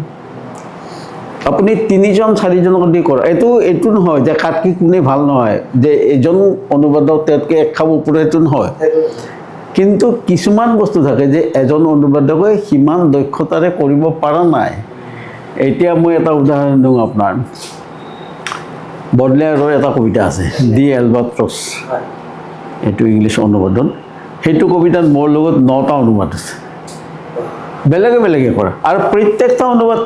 আপুনি 3জন 4জনক দি কৰে এইটো নহয় যে কাটকি কোনে ভাল নহয় যে এজন অনুবাদক তেওঁতকৈ এক খাপ ওপৰত এইটো নহয় কিন্তু কিছুমান বস্তু থাকে যে এজন অনুবাদকে সিমান দক্ষতাৰে কৰিব পৰা নাই এতিয়া মই এটা উদাহৰণ দিওঁ আপোনাৰ বডলেয়াৰৰ এটা কবিতা আছে দি এলবাট্ৰছ এইটো ইংলিছ অনুবাদন সেইটো কবিতাত মোৰ লগত 9টা অনুবাদ আছে বেলেগে কৰা আৰু প্ৰত্যেকটা অনুবাদ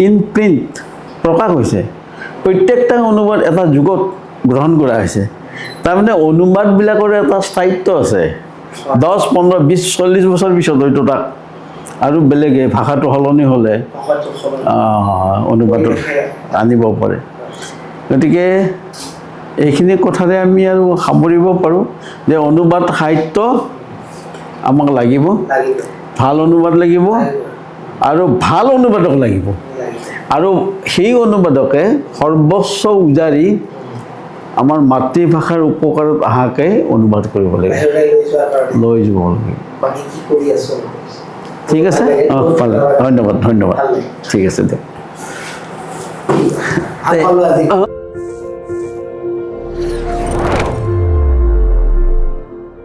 ইন প্ৰিণ্ট প্ৰকাশ হৈছে প্ৰত্যেকটা অনুবাদ এটা যুগত গ্ৰহণ কৰা হৈছে তাৰমানে অনুবাদবিলাকৰ এটা স্থায়িত্ব আছে 10, 15, 20, 40 বছৰ পিছত হয়তো তাক আৰু বেলেগে ভাষাটো সলনি হ'লে অনুবাদত আনিব পাৰে গতিকে এইখিনি কথাৰে আমি আৰু সামৰিব পাৰোঁ যে অনুবাদ সাহিত্য আমাক লাগিব ভাল অনুবাদ লাগিব আৰু ভাল অনুবাদক লাগিব আৰু সেই অনুবাদকে সৰ্বস্ব উজাৰি আমাৰ মাতৃভাষাৰ উপকাৰত অহাকে অনুবাদ কৰিব লাগে লৈ যাব লাগে ঠিক আছে ধন্যবাদ ঠিক আছে দিয়ক